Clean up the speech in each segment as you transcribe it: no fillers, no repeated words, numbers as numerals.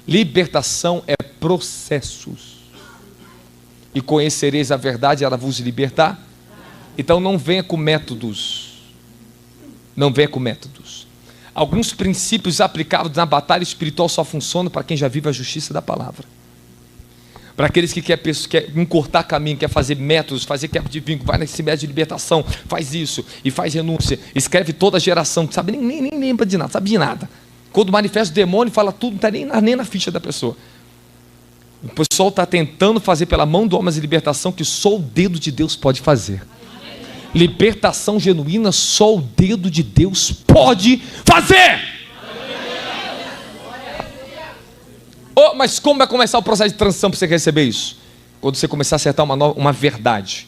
Libertação é processos. E conhecereis a verdade, ela vos libertar. Então não venha com métodos. Não venha com métodos. Alguns princípios aplicados na batalha espiritual só funcionam para quem já vive a justiça da palavra. Para aqueles que querem encurtar caminho, quer fazer métodos, fazer quebra de vínculo, vai nesse método de libertação, faz isso e faz renúncia, escreve toda a geração, que sabe, nem lembra de nada, sabe de nada. Quando manifesta o demônio, fala tudo, não está nem na ficha da pessoa. O pessoal está tentando fazer pela mão do homem a libertação que só o dedo de Deus pode fazer. Libertação genuína, só o dedo de Deus pode fazer. Oh, mas como vai começar o processo de transição para você receber isso? Quando você começar a acertar uma verdade,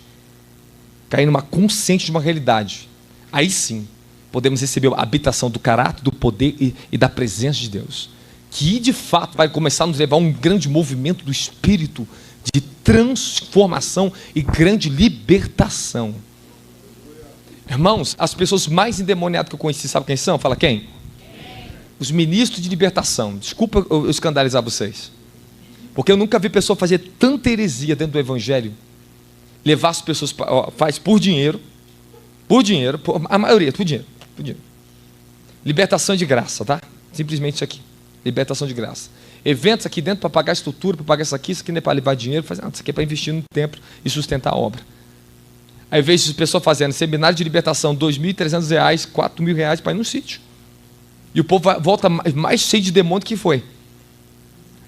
cair numa consciência de uma realidade, aí sim podemos receber a habitação do caráter, do poder e da presença de Deus, que de fato vai começar a nos levar a um grande movimento do Espírito de transformação e grande libertação. Irmãos, as pessoas mais endemoniadas que eu conheci, sabe quem são? Fala quem? Os ministros de libertação. Desculpa eu escandalizar vocês, porque eu nunca vi pessoa fazer tanta heresia dentro do evangelho, levar as pessoas, faz por dinheiro, a maioria, por dinheiro. Libertação de graça, tá? Simplesmente isso aqui, libertação de graça. Eventos aqui dentro para pagar a estrutura, para pagar isso aqui não é para levar dinheiro, isso aqui é para investir no templo e sustentar a obra. Aí eu vejo as pessoas fazendo seminário de libertação, R$2.300, R$4.000 para ir no sítio. E o povo volta mais cheio de demônio que foi.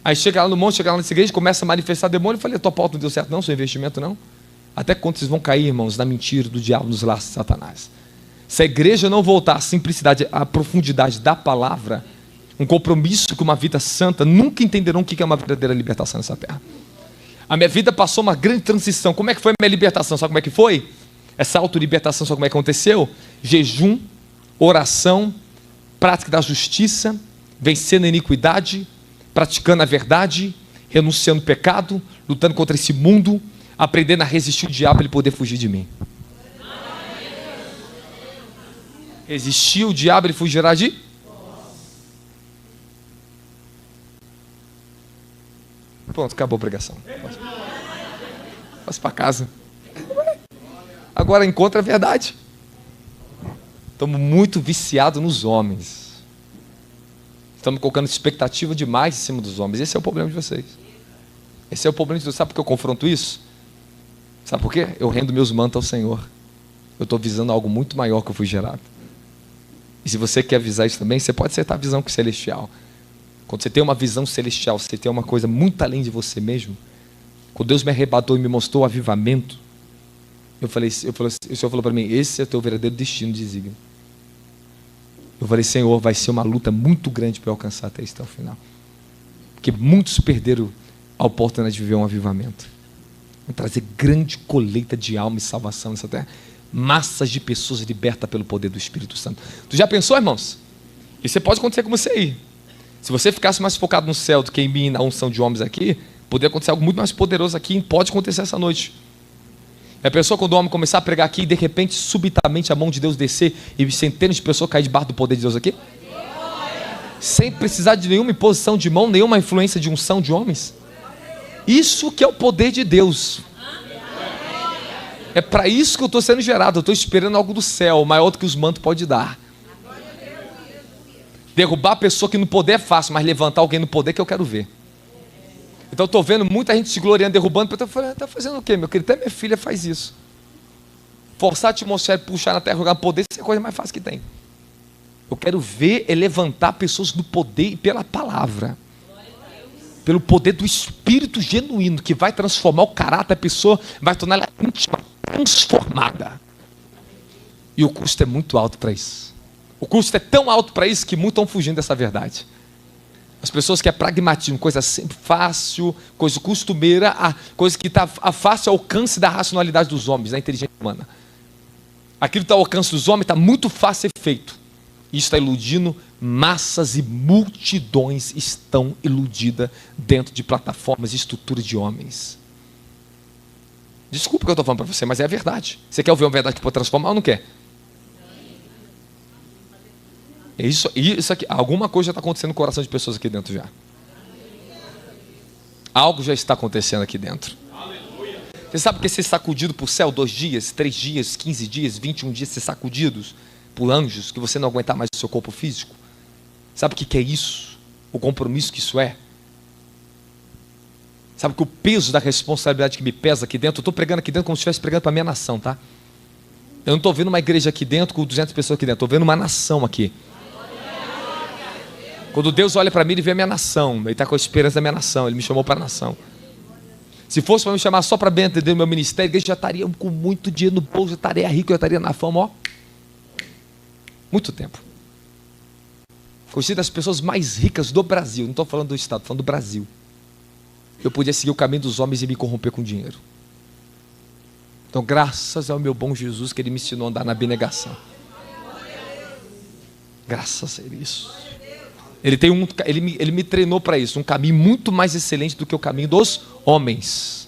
Aí chega lá no monte, chega lá nessa igreja, começa a manifestar demônio. Eu falei, a tua pauta não deu certo não, seu investimento não. Até quando vocês vão cair, irmãos, na mentira do diabo, nos laços de Satanás. Se a igreja não voltar à simplicidade, à profundidade da palavra, um compromisso com uma vida santa, nunca entenderão o que é uma verdadeira libertação nessa terra. A minha vida passou uma grande transição. Como é que foi a minha libertação? Sabe como é que foi? Essa autolibertação, sabe como é que aconteceu? Jejum, oração, prática da justiça, vencendo a iniquidade, praticando a verdade, renunciando ao pecado, lutando contra esse mundo, aprendendo a resistir o diabo para ele poder fugir de mim. Resistir o diabo, ele fugirá de... Pronto, acabou a pregação. Posso para casa. Agora encontra a verdade. Estamos muito viciados nos homens. Estamos colocando expectativa demais em cima dos homens. Esse é o problema de vocês. Esse é o problema de vocês. Sabe por que eu confronto isso? Sabe por quê? Eu rendo meus mantos ao Senhor. Eu estou visando algo muito maior que eu fui gerado. E se você quer visar isso também, você pode acertar a visão celestial. Quando você tem uma visão celestial, você tem uma coisa muito além de você mesmo. Quando Deus me arrebatou e me mostrou o avivamento, o Senhor falou para mim, esse é o teu verdadeiro destino, desígnio. Eu falei, Senhor, vai ser uma luta muito grande para eu alcançar até o final. Porque muitos perderam a oportunidade de viver um avivamento. Vão trazer grande colheita de alma e salvação nessa terra. Massas de pessoas libertas pelo poder do Espírito Santo. Tu já pensou, irmãos? Isso pode acontecer com você aí. Se você ficasse mais focado no céu do que em mim, na unção de homens aqui, poderia acontecer algo muito mais poderoso aqui, e pode acontecer essa noite. A pessoa, quando o homem começar a pregar aqui, e de repente, subitamente, a mão de Deus descer, e centenas de pessoas cair debaixo do poder de Deus aqui, sem precisar de nenhuma imposição de mão, nenhuma influência de unção de homens. Isso que é o poder de Deus. É para isso que eu estou sendo gerado. Eu estou esperando algo do céu, maior do que os mantos podem dar. Derrubar a pessoa que no poder é fácil, mas levantar alguém no poder que eu quero ver. Então eu estou vendo muita gente se gloriando, derrubando. Eu estou falando, está fazendo o quê, meu querido? Até minha filha faz isso. Forçar a atmosfera, puxar na terra, jogar poder, isso é a coisa mais fácil que tem. Eu quero ver é levantar pessoas no poder e pela palavra. Pelo poder do Espírito genuíno, que vai transformar o caráter da pessoa, vai tornar ela íntima, transformada. E o custo é muito alto para isso. O custo é tão alto para isso que muitos estão fugindo dessa verdade. As pessoas que é pragmatismo, coisa sempre fácil, coisa costumeira, coisa que está a fácil alcance da racionalidade dos homens, da inteligência humana. Aquilo que está ao alcance dos homens está muito fácil ser feito. Isso está iludindo massas e multidões estão iludidas dentro de plataformas e estruturas de homens. Desculpa o que eu estou falando para você, mas é a verdade. Você quer ouvir uma verdade que pode transformar ou não quer? Isso aqui, alguma coisa já está acontecendo no coração de pessoas aqui dentro já. Algo já está acontecendo aqui dentro. Você sabe que ser sacudido por céu 2 dias, 3 dias, 15 dias, 21 dias, ser sacudidos por anjos, que você não aguentar mais o seu corpo físico? Sabe o que é isso? O compromisso que isso é? Sabe que o peso da responsabilidade que me pesa aqui dentro, eu estou pregando aqui dentro como se estivesse pregando para a minha nação, tá? Eu não estou vendo uma igreja aqui dentro com 200 pessoas aqui dentro, estou vendo uma nação aqui. Quando Deus olha para mim, Ele vê a minha nação, Ele está com a esperança da minha nação, Ele me chamou para a nação. Se fosse para me chamar só para bem atender o meu ministério, a igreja já estaria com muito dinheiro no bolso, já estaria rico, já estaria na fama, ó. Muito tempo. Conheci das pessoas mais ricas do Brasil, não estou falando do estado, estou falando do Brasil. Eu podia seguir o caminho dos homens e me corromper com dinheiro. Então, graças ao meu bom Jesus, que Ele me ensinou a andar na abnegação. Graças a isso. Ele me treinou para isso, um caminho muito mais excelente do que o caminho dos homens.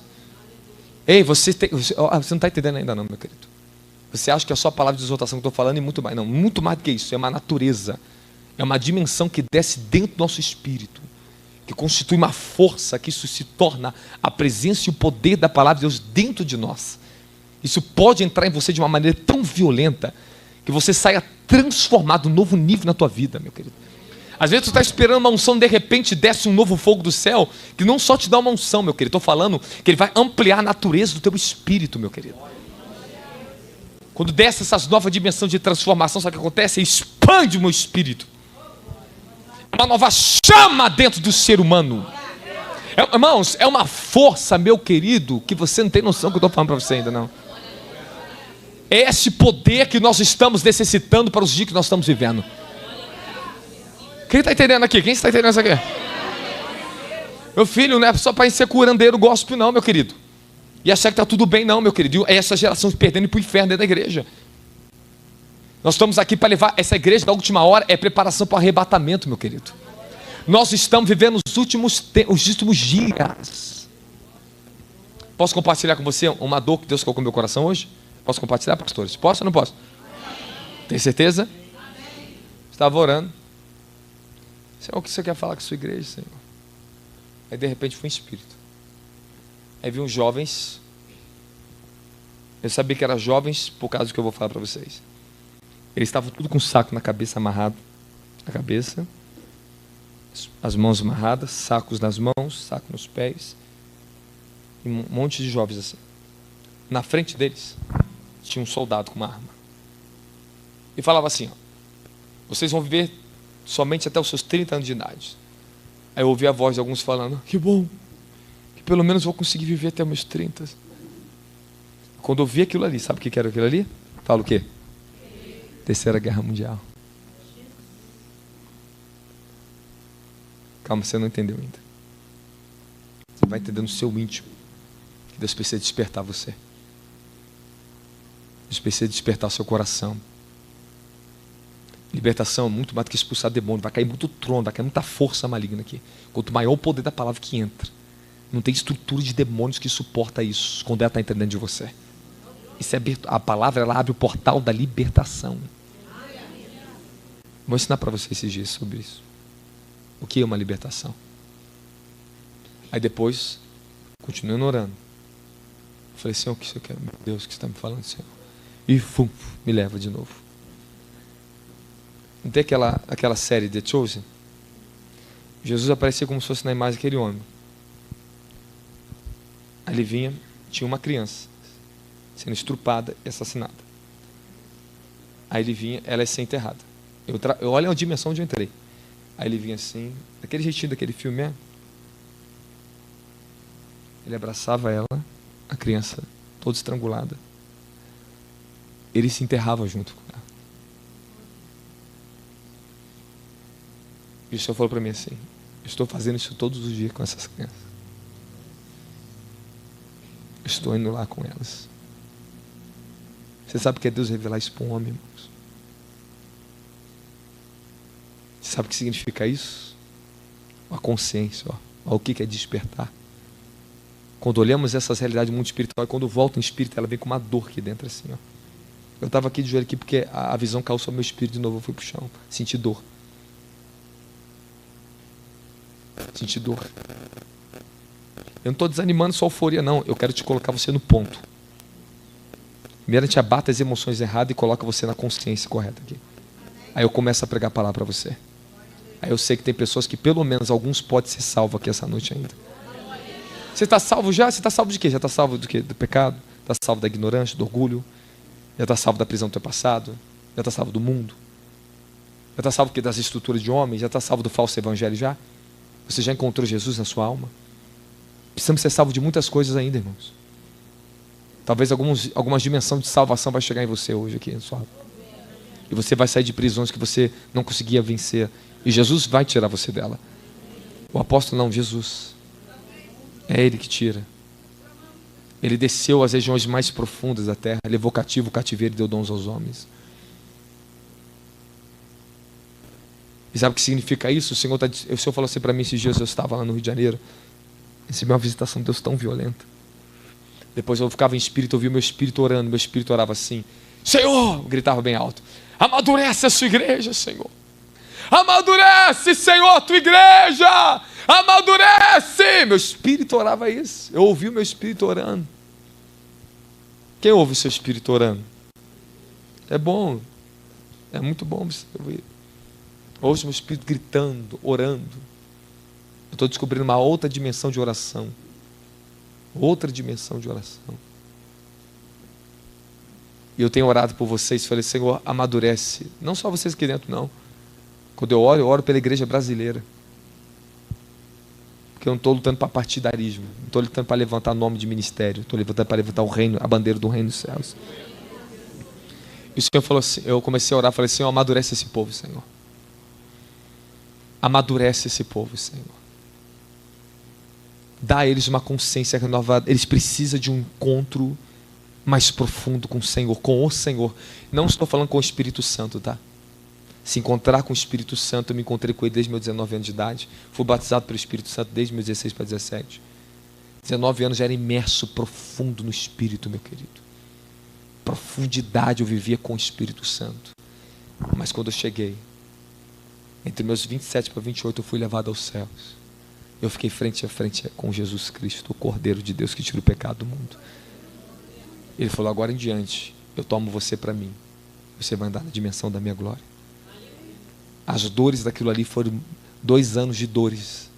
Ei, você não está entendendo ainda não, meu querido. Você acha que é só a palavra de exortação que eu estou falando e muito mais. Não, muito mais do que isso, é uma natureza. É uma dimensão que desce dentro do nosso espírito, que constitui uma força, que isso se torna a presença e o poder da palavra de Deus dentro de nós. Isso pode entrar em você de uma maneira tão violenta, que você saia transformado, um novo nível na tua vida, meu querido. Às vezes tu está esperando uma unção, de repente desce um novo fogo do céu, que não só te dá uma unção, meu querido, estou falando que ele vai ampliar a natureza do teu espírito, meu querido. Quando desce essas novas dimensões de transformação, sabe o que acontece? Expande o meu espírito. Uma nova chama dentro do ser humano. Irmãos, é uma força, meu querido, que você não tem noção que eu estou falando para você ainda não. É esse poder que nós estamos necessitando para os dias que nós estamos vivendo. Quem está entendendo aqui? Quem está entendendo isso aqui? Meu filho, não é só para ser curandeiro gospel não, meu querido. E achar que está tudo bem não, meu querido. E essa geração se perdendo para o inferno dentro da igreja. Nós estamos aqui para levar essa igreja da última hora, é preparação para o arrebatamento, meu querido. Nós estamos vivendo os últimos dias. Posso compartilhar com você uma dor que Deus colocou no meu coração hoje? Posso compartilhar, pastores? Posso ou não posso? Tem certeza? Estava orando. Senhor, o que você quer falar com a sua igreja, Senhor? Aí de repente foi um espírito. Aí vi uns jovens. Eu sabia que eram jovens por causa do que eu vou falar para vocês. Eles estavam tudo com o saco na cabeça, amarrado na cabeça, as mãos amarradas, sacos nas mãos, saco nos pés, e um monte de jovens assim. Na frente deles tinha um soldado com uma arma. E falava assim, ó, vocês vão viver somente até os seus 30 anos de idade. Aí eu ouvi a voz de alguns falando, que bom, que pelo menos vou conseguir viver até meus 30. Quando eu vi aquilo ali, sabe o que era aquilo ali? Fala o quê? Terceira Guerra Mundial. Calma, você não entendeu ainda. Você vai entender no seu íntimo que Deus precisa despertar você. Deus precisa despertar o seu coração. Libertação é muito mais do que expulsar demônio. Vai cair muito trono, vai cair muita força maligna aqui. Quanto maior o poder da palavra que entra, não tem estrutura de demônios que suporta isso quando ela está entrando dentro de você. Isso é a palavra, ela abre o portal da libertação. Vou ensinar para você esses dias sobre isso. O que é uma libertação? Aí depois, continuando orando, eu falei, Senhor, o que você quer? Meu Deus, o que você está me falando, Senhor? E me leva de novo. Não tem aquela série The Chosen? Jesus aparecia como se fosse na imagem daquele homem. Aí ele vinha, tinha uma criança sendo estrupada e assassinada. Aí ele vinha, ela ia ser enterrada. Eu olho a dimensão onde eu entrei. Aí ele vinha assim, daquele jeitinho daquele filme mesmo. Ele abraçava ela, a criança toda estrangulada. Ele se enterrava junto com ela. E o Senhor falou para mim assim, eu estou fazendo isso todos os dias com essas crianças. Eu estou indo lá com elas. Você sabe o que é Deus revelar isso para um homem, irmãos? Você sabe o que significa isso? A consciência, ó, o que é despertar. Quando olhamos essas realidades do mundo espiritual, e quando volta em espírito, ela vem com uma dor aqui dentro assim, ó. Eu estava aqui de joelho aqui porque a visão caiu sobre o meu espírito de novo, eu fui para o chão, senti dor. Senti dor. Eu não estou desanimando sua euforia, não. Eu quero te colocar você no ponto. Primeiro a gente abata as emoções erradas e coloca você na consciência correta aqui. Aí eu começo a pregar a palavra para você. Aí eu sei que tem pessoas que pelo menos alguns podem ser salvos aqui essa noite ainda. Você está salvo já? Você está salvo de quê? Já está salvo do quê? Do pecado? Está salvo da ignorância, do orgulho? Já está salvo da prisão do teu passado? Já está salvo do mundo? Já está salvo das estruturas de homens? Já está salvo do falso evangelho já? Você já encontrou Jesus na sua alma? Precisamos ser salvos de muitas coisas ainda, irmãos. Talvez algumas dimensões de salvação vai chegar em você hoje aqui na sua alma. E você vai sair de prisões que você não conseguia vencer. E Jesus vai tirar você dela. O apóstolo não, Jesus. É Ele que tira. Ele desceu às regiões mais profundas da terra, levou cativo o cativeiro e deu dons aos homens. E sabe o que significa isso? O Senhor falou assim para mim esses dias, eu estava lá no Rio de Janeiro, recebi uma visitação de Deus tão violenta. Depois eu ficava em espírito, eu ouvia meu espírito orando, meu espírito orava assim, Senhor, eu gritava bem alto, amadurece a sua igreja, Senhor. Amadurece, Senhor, a tua igreja. Amadurece. Meu espírito orava isso. Eu ouvi o meu espírito orando. Quem ouve o seu espírito orando? É bom. É muito bom você ouvir. Ouço meu espírito gritando, orando. Eu estou descobrindo uma outra dimensão de oração. Outra dimensão de oração. E eu tenho orado por vocês. Falei, Senhor, amadurece. Não só vocês aqui dentro, não. Quando eu oro pela igreja brasileira. Porque eu não estou lutando para partidarismo. Não estou lutando para levantar nome de ministério. Estou lutando para levantar o reino, a bandeira do reino dos céus. E o Senhor falou assim, eu comecei a orar, falei, Senhor, amadurece esse povo, Senhor. Amadurece esse povo, Senhor. Dá a eles uma consciência renovada. Eles precisam de um encontro mais profundo com o Senhor, com o Senhor. Não estou falando com o Espírito Santo, tá? Se encontrar com o Espírito Santo, eu me encontrei com ele desde meus 19 anos de idade. Fui batizado pelo Espírito Santo desde meus 16 para 17. 19 anos já era imerso profundo no Espírito, meu querido. Profundidade eu vivia com o Espírito Santo. Mas quando eu cheguei, entre meus 27 para 28, eu fui levado aos céus. Eu fiquei frente a frente com Jesus Cristo, o Cordeiro de Deus que tira o pecado do mundo. Ele falou, agora em diante, eu tomo você para mim. Você vai andar na dimensão da minha glória. As dores daquilo ali foram 2 anos de dores.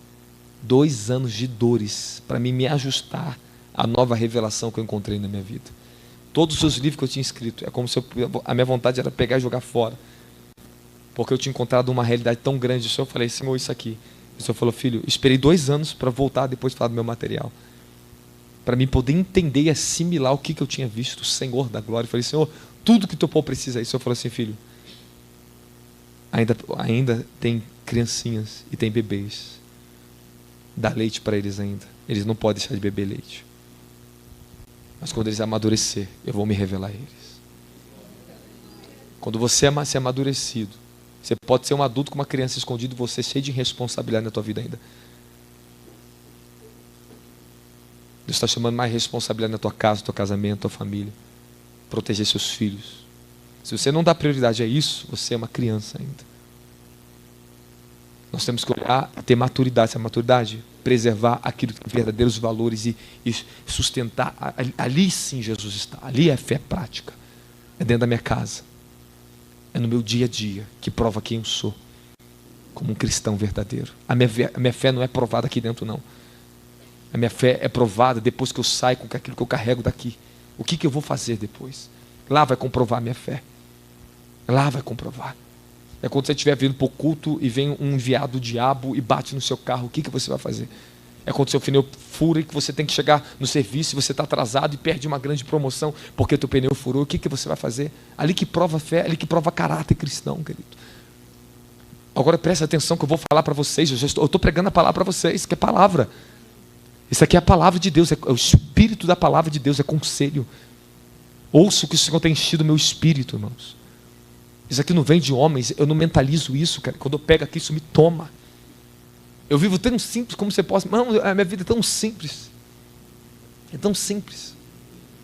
2 anos de dores para mim me ajustar à nova revelação que eu encontrei na minha vida. Todos os livros que eu tinha escrito, é como se a minha vontade era pegar e jogar fora. Porque eu tinha encontrado uma realidade tão grande. O Senhor, eu falei, Senhor, isso aqui. O Senhor falou, filho, esperei 2 anos para voltar depois de falar do meu material. Para mim poder entender e assimilar o que eu tinha visto, o Senhor da glória. Eu falei, Senhor, tudo que teu povo precisa. E o Senhor falou assim, filho, ainda tem criancinhas e tem bebês. Dá leite para eles ainda. Eles não podem deixar de beber leite. Mas quando eles amadurecer, eu vou me revelar a eles. Quando você é ser amadurecido, você pode ser um adulto com uma criança escondida e você cheio de responsabilidade na tua vida ainda. Deus está chamando mais responsabilidade na tua casa, no teu casamento, na tua família. Proteger seus filhos. Se você não dá prioridade a isso, você é uma criança ainda. Nós temos que olhar e ter maturidade. Essa maturidade, preservar aquilo que tem verdadeiros valores e sustentar. Ali sim Jesus está. Ali é fé prática. É dentro da minha casa. É no meu dia a dia que prova quem eu sou. Como um cristão verdadeiro. A minha fé não é provada aqui dentro, não. A minha fé é provada depois que eu saio com aquilo que eu carrego daqui. O que eu vou fazer depois? Lá vai comprovar a minha fé. Lá vai comprovar. É quando você estiver vindo para o culto e vem um enviado do diabo e bate no seu carro, o que você vai fazer? É quando seu pneu fura e que você tem que chegar no serviço e você está atrasado e perde uma grande promoção porque teu pneu furou. O que você vai fazer? Ali que prova a fé, ali que prova caráter cristão, querido. Agora presta atenção que eu vou falar para vocês. Eu estou pregando a palavra para vocês, que é palavra. Isso aqui é a palavra de Deus, é o espírito da palavra de Deus, é conselho. Ouço que o Senhor tem enchido o meu espírito, irmãos. Isso aqui não vem de homens, eu não mentalizo isso, cara. Quando eu pego aqui, isso me toma. Eu vivo tão simples como você possa. Não, a minha vida é tão simples. É tão simples.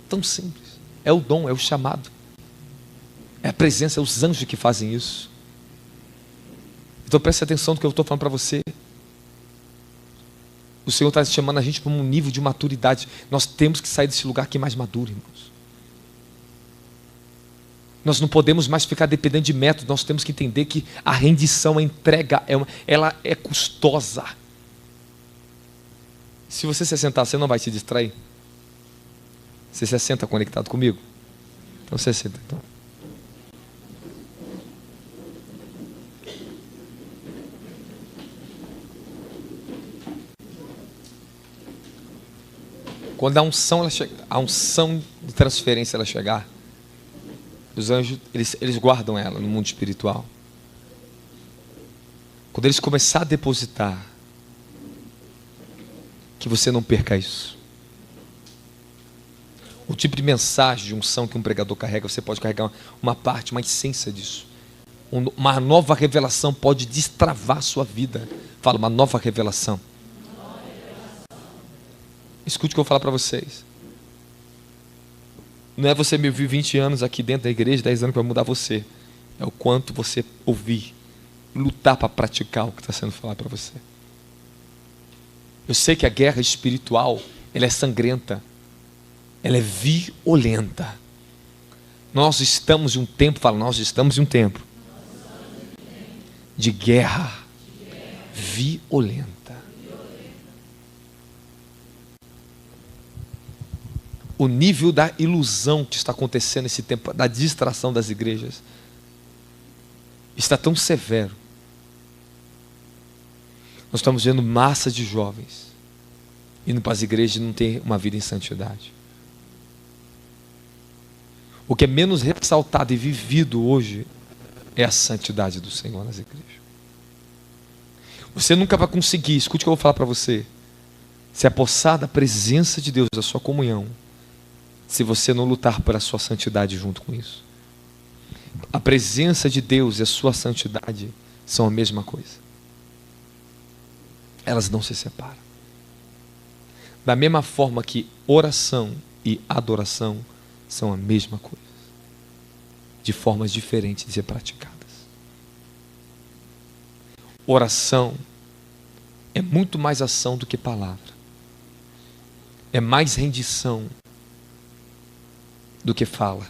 Tão simples. É o dom, é o chamado. É a presença, é os anjos que fazem isso. Então preste atenção no que eu estou falando para você. O Senhor está chamando a gente para um nível de maturidade. Nós temos que sair desse lugar aqui mais maduro, irmãos. Nós não podemos mais ficar dependendo de métodos. Nós temos que entender que a rendição, a entrega, ela é custosa. Se você se sentar, você não vai se distrair. Você se senta conectado comigo? Então você senta. Então. Quando a unção de transferência ela chegar, os anjos eles guardam ela no mundo espiritual. Quando eles começar a depositar, que você não perca isso. O tipo de mensagem de unção que um pregador carrega, você pode carregar uma parte, uma essência disso. Uma nova revelação pode destravar a sua vida. Fala, uma nova revelação. Escute o que eu vou falar para vocês. Não é você me ouvir 20 anos aqui dentro da igreja, 10 anos que vai mudar você. É o quanto você ouvir, lutar para praticar o que está sendo falado para você. Eu sei que a guerra espiritual, ela é sangrenta. Ela é violenta. Nós estamos em um tempo, nós estamos em um tempo de guerra violenta. O nível da ilusão que está acontecendo nesse tempo, da distração das igrejas, está tão severo. Nós estamos vendo massa de jovens indo para as igrejas e não ter uma vida em santidade. O que é menos ressaltado e vivido hoje é a santidade do Senhor nas igrejas. Você nunca vai conseguir, escute o que eu vou falar para você, se apossar da presença de Deus, da sua comunhão, se você não lutar pela sua santidade junto com isso. A presença de Deus e a sua santidade são a mesma coisa. Elas não se separam. Da mesma forma que oração e adoração são a mesma coisa, de formas diferentes de ser praticadas. Oração é muito mais ação do que palavra. É mais rendição do que fala.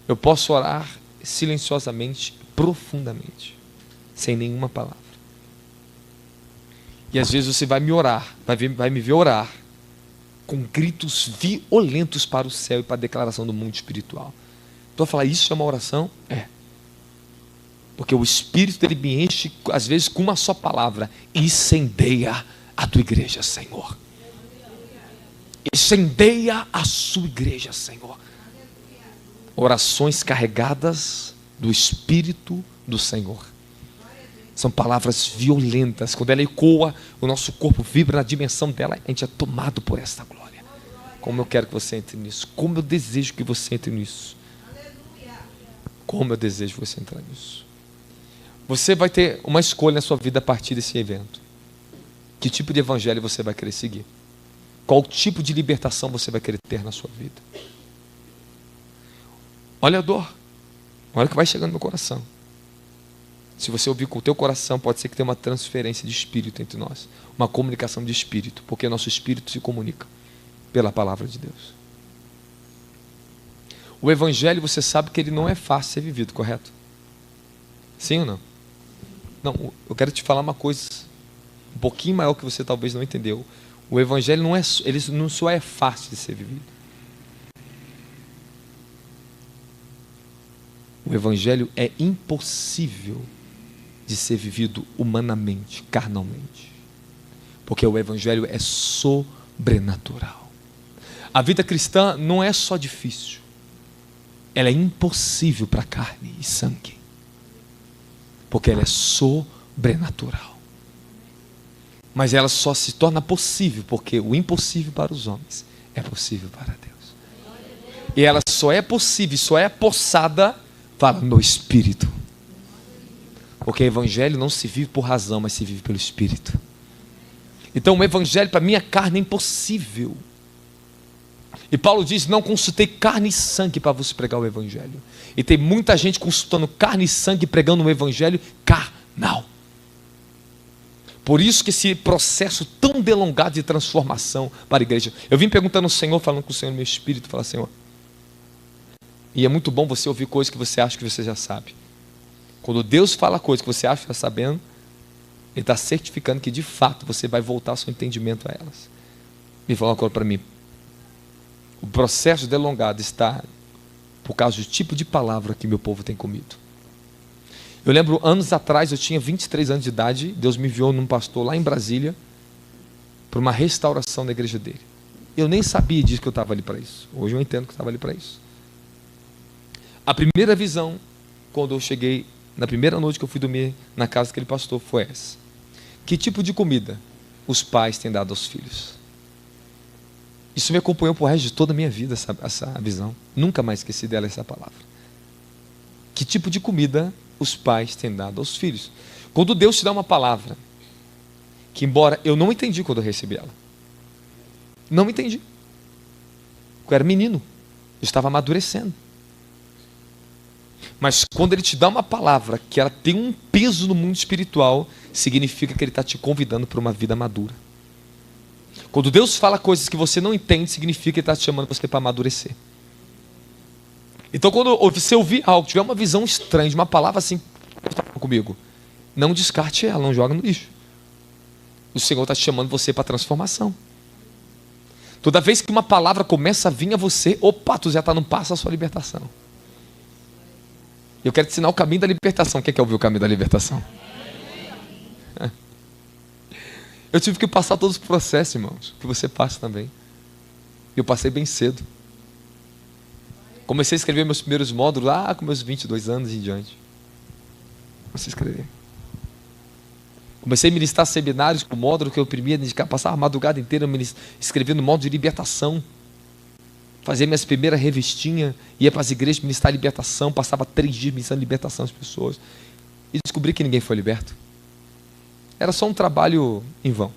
Eu posso orar silenciosamente, profundamente, sem nenhuma palavra. E às vezes você vai me orar, vai me ver orar com gritos violentos para o céu e para a declaração do mundo espiritual. Então eu falar, isso é uma oração? É. Porque o Espírito dele me enche, às vezes, com uma só palavra: incendeia a tua igreja, Senhor. Incendeia a sua igreja, Senhor. Orações carregadas do Espírito do Senhor. São palavras violentas. Quando ela ecoa, o nosso corpo vibra na dimensão dela. A gente é tomado por essa glória. Como eu quero que você entre nisso. Como eu desejo que você entre nisso. Como eu desejo que você entrar nisso. Você vai ter uma escolha na sua vida a partir desse evento. Que tipo de evangelho você vai querer seguir? Qual tipo de libertação você vai querer ter na sua vida? Olha a dor. Olha o que vai chegando no meu coração. Se você ouvir com o teu coração, pode ser que tenha uma transferência de espírito entre nós. Uma comunicação de espírito. Porque nosso espírito se comunica pela palavra de Deus. O evangelho, você sabe que ele não é fácil ser vivido, correto? Sim ou não? Não, eu quero te falar uma coisa um pouquinho maior que você talvez não entendeu. O evangelho ele não só é fácil de ser vivido. O evangelho é impossível de ser vivido humanamente, carnalmente. Porque o evangelho é sobrenatural. A vida cristã não é só difícil. Ela é impossível para carne e sangue. Porque ela é sobrenatural. Mas ela só se torna possível porque o impossível para os homens é possível para Deus. E ela só é possível, só é possada, fala, no Espírito. Porque o evangelho não se vive por razão, mas se vive pelo Espírito. Então o evangelho para minha carne é impossível. E Paulo diz, não consultei carne e sangue para vos pregar o evangelho. E tem muita gente consultando carne e sangue pregando o evangelho carnal. Por isso que esse processo tão delongado de transformação para a igreja. Eu vim perguntando ao Senhor, falando com o Senhor no meu espírito, falar, Senhor, e é muito bom você ouvir coisas que você acha que você já sabe. Quando Deus fala coisas que você acha que está sabendo, Ele está certificando que de fato você vai voltar ao seu entendimento a elas. Me fala uma coisa para mim. O processo delongado está por causa do tipo de palavra que meu povo tem comido. Eu lembro, anos atrás, eu tinha 23 anos de idade, Deus me enviou num pastor lá em Brasília, para uma restauração da igreja dele. Eu nem sabia disso que eu estava ali para isso. Hoje eu entendo que eu estava ali para isso. A primeira visão, quando eu cheguei, na primeira noite que eu fui dormir na casa daquele pastor, foi essa. Que tipo de comida os pais têm dado aos filhos? Isso me acompanhou por resto de toda a minha vida, essa visão. Nunca mais esqueci dela, essa palavra. Que tipo de comida os pais têm dado aos filhos? Quando Deus te dá uma palavra, que embora eu não entendi quando eu recebi ela, não entendi. Eu era menino, eu estava amadurecendo. Mas quando Ele te dá uma palavra que ela tem um peso no mundo espiritual, significa que Ele está te convidando para uma vida madura. Quando Deus fala coisas que você não entende, significa que Ele está te chamando você para amadurecer. Então quando você ouvir algo, tiver uma visão estranha, de uma palavra assim, comigo, não descarte ela, não joga no lixo. O Senhor está te chamando você para transformação. Toda vez que uma palavra começa a vir a você, opa, tu já está no passo da sua libertação. Eu quero te ensinar o caminho da libertação. Quem quer ouvir o caminho da libertação? Eu tive que passar todos os processos, irmãos, que você passa também. E eu passei bem cedo. Comecei a escrever meus primeiros módulos lá com meus 22 anos em diante. Comecei a escrever. Comecei a ministrar seminários com módulo que eu imprimia, passava a madrugada inteira escrevendo módulo de libertação. Fazia minhas primeiras revistinhas, ia para as igrejas ministrar libertação, passava 3 dias ministrando libertação às pessoas. E descobri que ninguém foi liberto. Era só um trabalho em vão.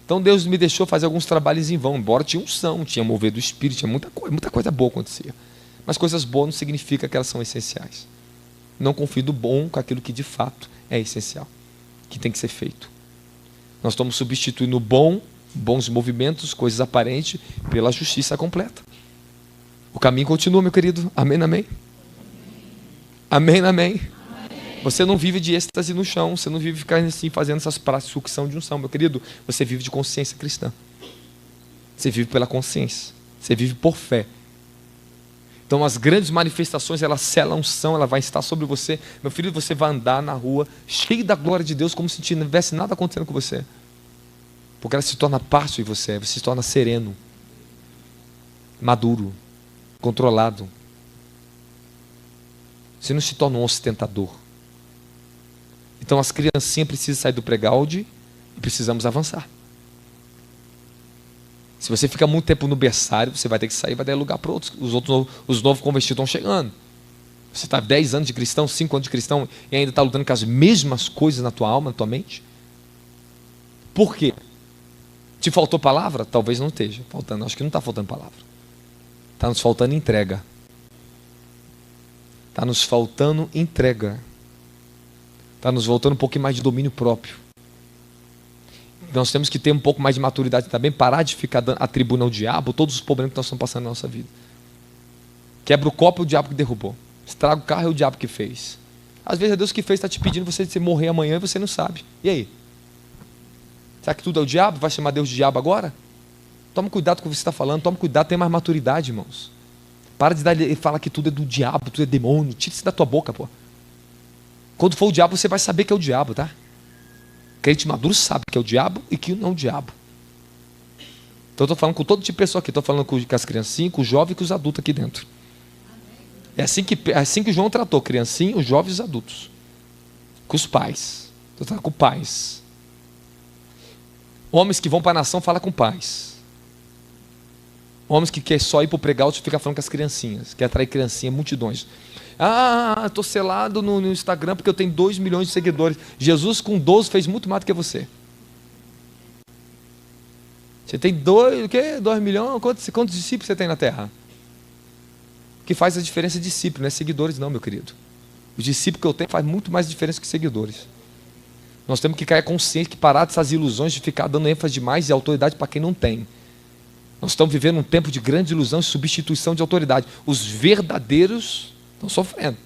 Então Deus me deixou fazer alguns trabalhos em vão, embora tinha unção, tinha mover do Espírito, tinha muita coisa boa acontecia. Mas coisas boas não significa que elas são essenciais. Não confio do bom com aquilo que de fato é essencial, que tem que ser feito. Nós estamos substituindo o bom, bons movimentos, coisas aparentes, pela justiça completa. O caminho continua, meu querido. Amém, amém? Amém, amém? Você não vive de êxtase no chão, você não vive ficando assim, fazendo essas práticas de sucção de unção, meu querido. Você vive de consciência cristã. Você vive pela consciência. Você vive por fé. Então as grandes manifestações, elas selam a unção, ela vai estar sobre você. Meu filho, você vai andar na rua cheio da glória de Deus, como se não tivesse nada acontecendo com você. Porque ela se torna parte de você, você se torna sereno, maduro, controlado. Você não se torna um ostentador. Então as criancinhas precisam sair do playground e precisamos avançar. Se você fica muito tempo no berçário, você vai ter que sair e vai dar lugar para outros. Os novos convertidos estão chegando. Você está 10 anos de cristão, 5 anos de cristão e ainda está lutando com as mesmas coisas na tua alma, na tua mente. Por quê? Te faltou palavra? Talvez não esteja faltando. Acho que não está faltando palavra. Está nos faltando entrega. Está nos faltando entrega. Está nos voltando um pouquinho mais de domínio próprio. Nós temos que ter um pouco mais de maturidade também, parar de ficar atribuindo ao diabo todos os problemas que nós estamos passando na nossa vida. Quebra o copo, é o diabo que derrubou. Estraga o carro, é o diabo que fez. Às vezes é Deus que fez, está te pedindo você de morrer amanhã e você não sabe. E aí? Será que tudo é o diabo? Vai chamar Deus de diabo agora? Toma cuidado com o que você está falando, toma cuidado, tenha mais maturidade, irmãos. Para de falar que tudo é do diabo, tudo é demônio. Tira isso da tua boca, pô. Quando for o diabo, você vai saber que é o diabo, tá? Crente maduro sabe que é o diabo e que não é o diabo. Então eu estou falando com todo tipo de pessoa aqui. Estou falando com as criancinhas, com os jovens e com os adultos aqui dentro. É assim que João tratou, criancinhos, os jovens e os adultos. Com os pais. Estou falando com pais. Homens que vão para a nação, fala com pais. Homens que querem só ir para o pregar, fica falando com as criancinhas. Quer atrair criancinhas, multidões. Estou selado no Instagram porque eu tenho 2 milhões de seguidores. Jesus com 12 fez muito mais do que você. Você tem 2 milhões? Quantos discípulos você tem na terra? O que faz a diferença é discípulo, não é seguidores não, meu querido. Os discípulos que eu tenho faz muito mais diferença que seguidores. Nós temos que criar consciência, que parar dessas ilusões de ficar dando ênfase demais e autoridade para quem não tem. Nós estamos vivendo um tempo de grande ilusão e substituição de autoridade. Os verdadeiros estão sofrendo.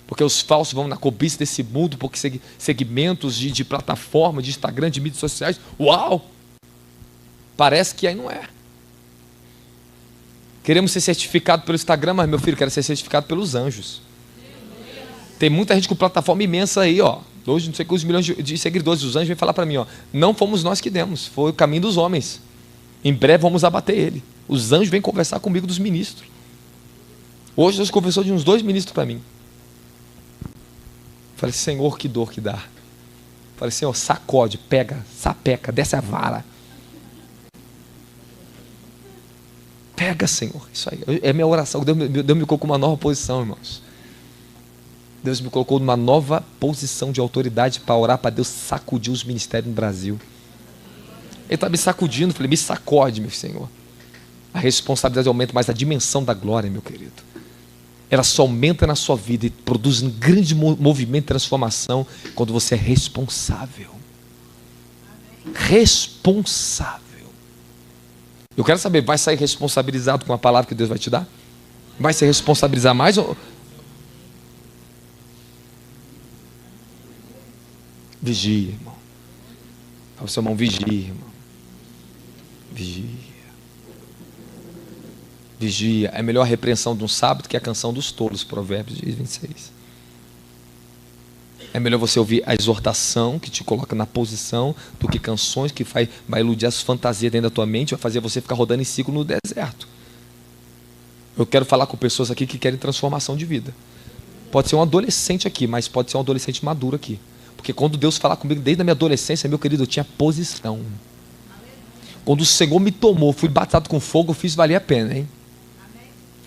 Porque os falsos vão na cobiça desse mundo, porque segmentos de plataforma, de Instagram, de mídias sociais. Uau! Parece que aí não é. Queremos ser certificados pelo Instagram, mas meu filho, quero ser certificado pelos anjos. Tem muita gente com plataforma imensa aí, ó. Hoje não sei quantos milhões de seguidores. Os anjos vêm falar para mim, ó. Não fomos nós que demos, foi o caminho dos homens. Em breve vamos abater ele. Os anjos vêm conversar comigo dos ministros. Hoje Deus conversou de uns 2 ministros para mim. Falei, Senhor, que dor que dá. Falei, Senhor, sacode, pega, sapeca, desce a vara. Pega, Senhor. Isso aí é minha oração. Deus me colocou numa nova posição, irmãos. Deus me colocou numa nova posição de autoridade para orar para Deus sacudir os ministérios no Brasil. Ele está me sacudindo. Falei, me sacode, meu Senhor. A responsabilidade aumenta, mas a dimensão da glória, meu querido, ela só aumenta na sua vida e produz um grande movimento de transformação quando você é responsável. Responsável. Eu quero saber, vai sair responsabilizado com a palavra que Deus vai te dar? Vai se responsabilizar mais? Vigia, irmão. Fala seu irmão, vigia, irmão. Vigia. Vigia. É melhor a repreensão de um sábado que a canção dos tolos, Provérbios 26. É melhor você ouvir a exortação que te coloca na posição do que canções que vai iludir as fantasias dentro da tua mente, vai fazer você ficar rodando em ciclo no deserto. Eu quero falar com pessoas aqui que querem transformação de vida. Pode ser um adolescente aqui, mas pode ser um adolescente maduro aqui. Porque quando Deus falar comigo desde a minha adolescência, meu querido, eu tinha posição. Quando o Senhor me tomou, fui batizado com fogo, eu fiz valer a pena, hein?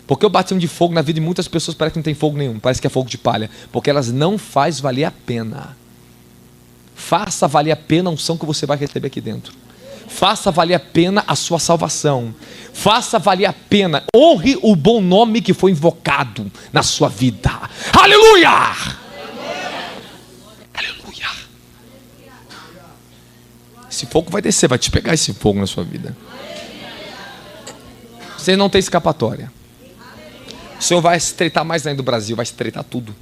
Porque eu batismo de fogo na vida de muitas pessoas parece que não tem fogo nenhum, parece que é fogo de palha. Porque elas não faz valer a pena. Faça valer a pena a unção que você vai receber aqui dentro. Faça valer a pena a sua salvação. Faça valer a pena. Honre o bom nome que foi invocado na sua vida. Aleluia! Aleluia! Esse fogo vai descer, vai te pegar esse fogo na sua vida. Você não tem escapatória. O Senhor vai estreitar mais ainda do Brasil, vai estreitar tudo.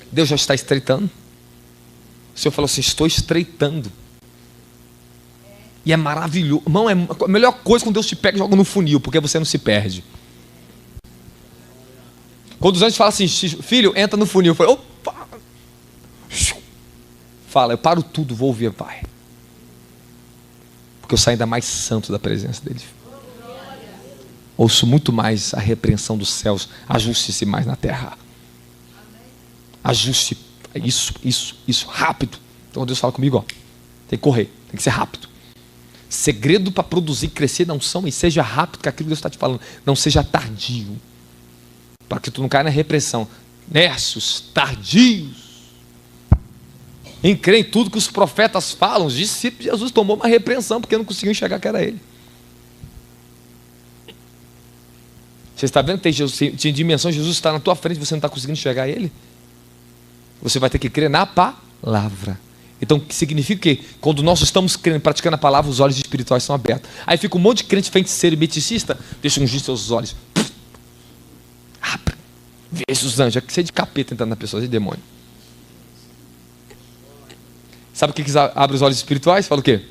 Deus já está estreitando. O Senhor falou assim, estou estreitando. E é maravilhoso. Irmão, é a melhor coisa quando Deus te pega e joga no funil, porque você não se perde. Quando os anjos falam assim, filho, entra no funil. Eu falo, opa. Fala, eu paro tudo, vou ouvir, Pai. Porque eu saio ainda mais santo da presença dele. Ouço muito mais a repreensão dos céus. Ajuste-se mais na terra. Ajuste. Isso, rápido. Então Deus fala comigo, ó, tem que correr, tem que ser rápido. Segredo para produzir e crescer na unção, e seja rápido com aquilo que Deus está te falando. Não seja tardio. Para que tu não caia na repressão. Nércios, tardios. Em crer em tudo que os profetas falam. Os discípulos de Jesus tomou uma repreensão porque não conseguiu enxergar que era ele. Você está vendo que tem Jesus, tem dimensão, Jesus está na tua frente e você não está conseguindo enxergar ele? Você vai ter que crer na palavra. Então, o que significa que quando nós estamos crendo, praticando a palavra, os olhos espirituais são abertos. Aí fica um monte de crente feiticeiro e meticista, deixa ungir seus olhos. Abre. Veja os anjos, é que você é de capeta entrando na pessoa, de demônio. Sabe o que abre os olhos espirituais? Fala o quê?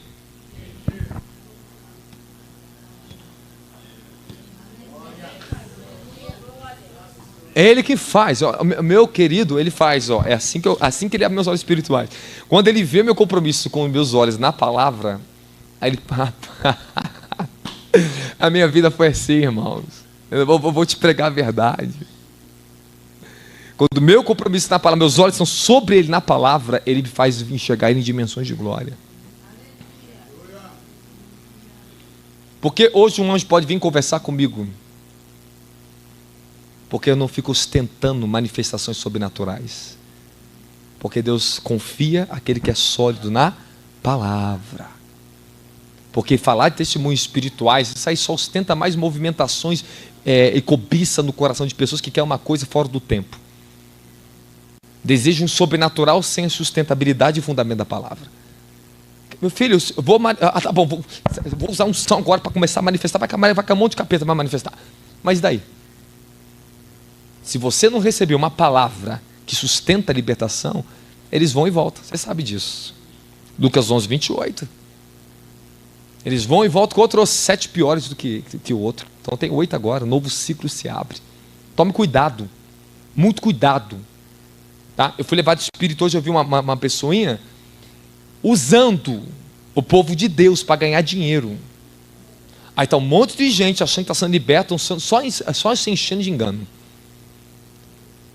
É ele que faz, ó, meu querido, ele faz, ó, é assim que ele abre meus olhos espirituais. Quando ele vê meu compromisso com meus olhos na palavra, aí ele, a minha vida foi assim, irmãos. Eu vou te pregar a verdade. Quando meu compromisso na palavra, meus olhos estão sobre ele na palavra, ele me faz enxergar ele em dimensões de glória. Porque hoje um anjo pode vir conversar comigo. Porque eu não fico ostentando manifestações sobrenaturais. Porque Deus confia aquele que é sólido na palavra. Porque falar de testemunhos espirituais, isso aí só ostenta mais movimentações e cobiça no coração de pessoas que querem uma coisa fora do tempo. Deseja um sobrenatural sem a sustentabilidade e fundamento da palavra. Meu filho, eu vou, tá bom, vou usar um som agora para começar a manifestar. Vai cair um monte de capeta para manifestar. Mas e daí? Se você não receber uma palavra que sustenta a libertação, eles vão e voltam. Você sabe disso. Lucas 11, 28. Eles vão e voltam com outros 7 piores do que o outro. Então tem 8 agora, um novo ciclo se abre. Tome cuidado, muito cuidado. Tá? Eu fui levado de espírito hoje, eu vi uma pessoinha usando o povo de Deus para ganhar dinheiro. Aí está um monte de gente achando que está sendo liberta, só se enchendo de engano.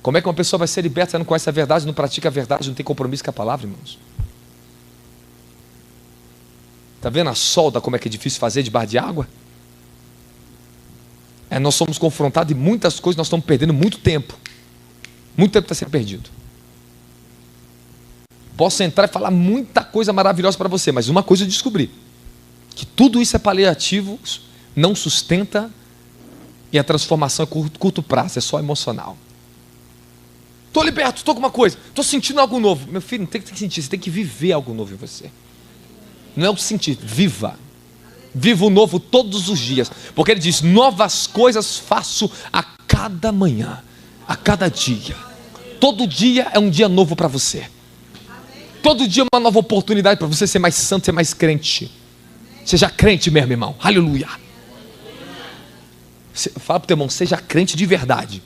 Como é que uma pessoa vai ser liberta se não conhece a verdade, não pratica a verdade, não tem compromisso com a palavra, irmãos? Está vendo a solda como é que é difícil fazer debaixo de água? Nós somos confrontados em muitas coisas, nós estamos perdendo muito tempo. Muito tempo está sendo perdido. Posso entrar e falar muita coisa maravilhosa para você, mas uma coisa eu descobri: que tudo isso é paliativo, não sustenta, e a transformação é curto prazo, é só emocional. Estou liberto, estou com uma coisa, estou sentindo algo novo. Meu filho, não tem que sentir, você tem que viver algo novo em você. Não é o sentir, viva. Viva o novo todos os dias. Porque ele diz: novas coisas faço a cada manhã, a cada dia. Todo dia é um dia novo para você. Todo dia é uma nova oportunidade para você ser mais santo, ser mais crente. Seja crente mesmo, irmão. Aleluia. Fala para o teu irmão, seja crente de verdade.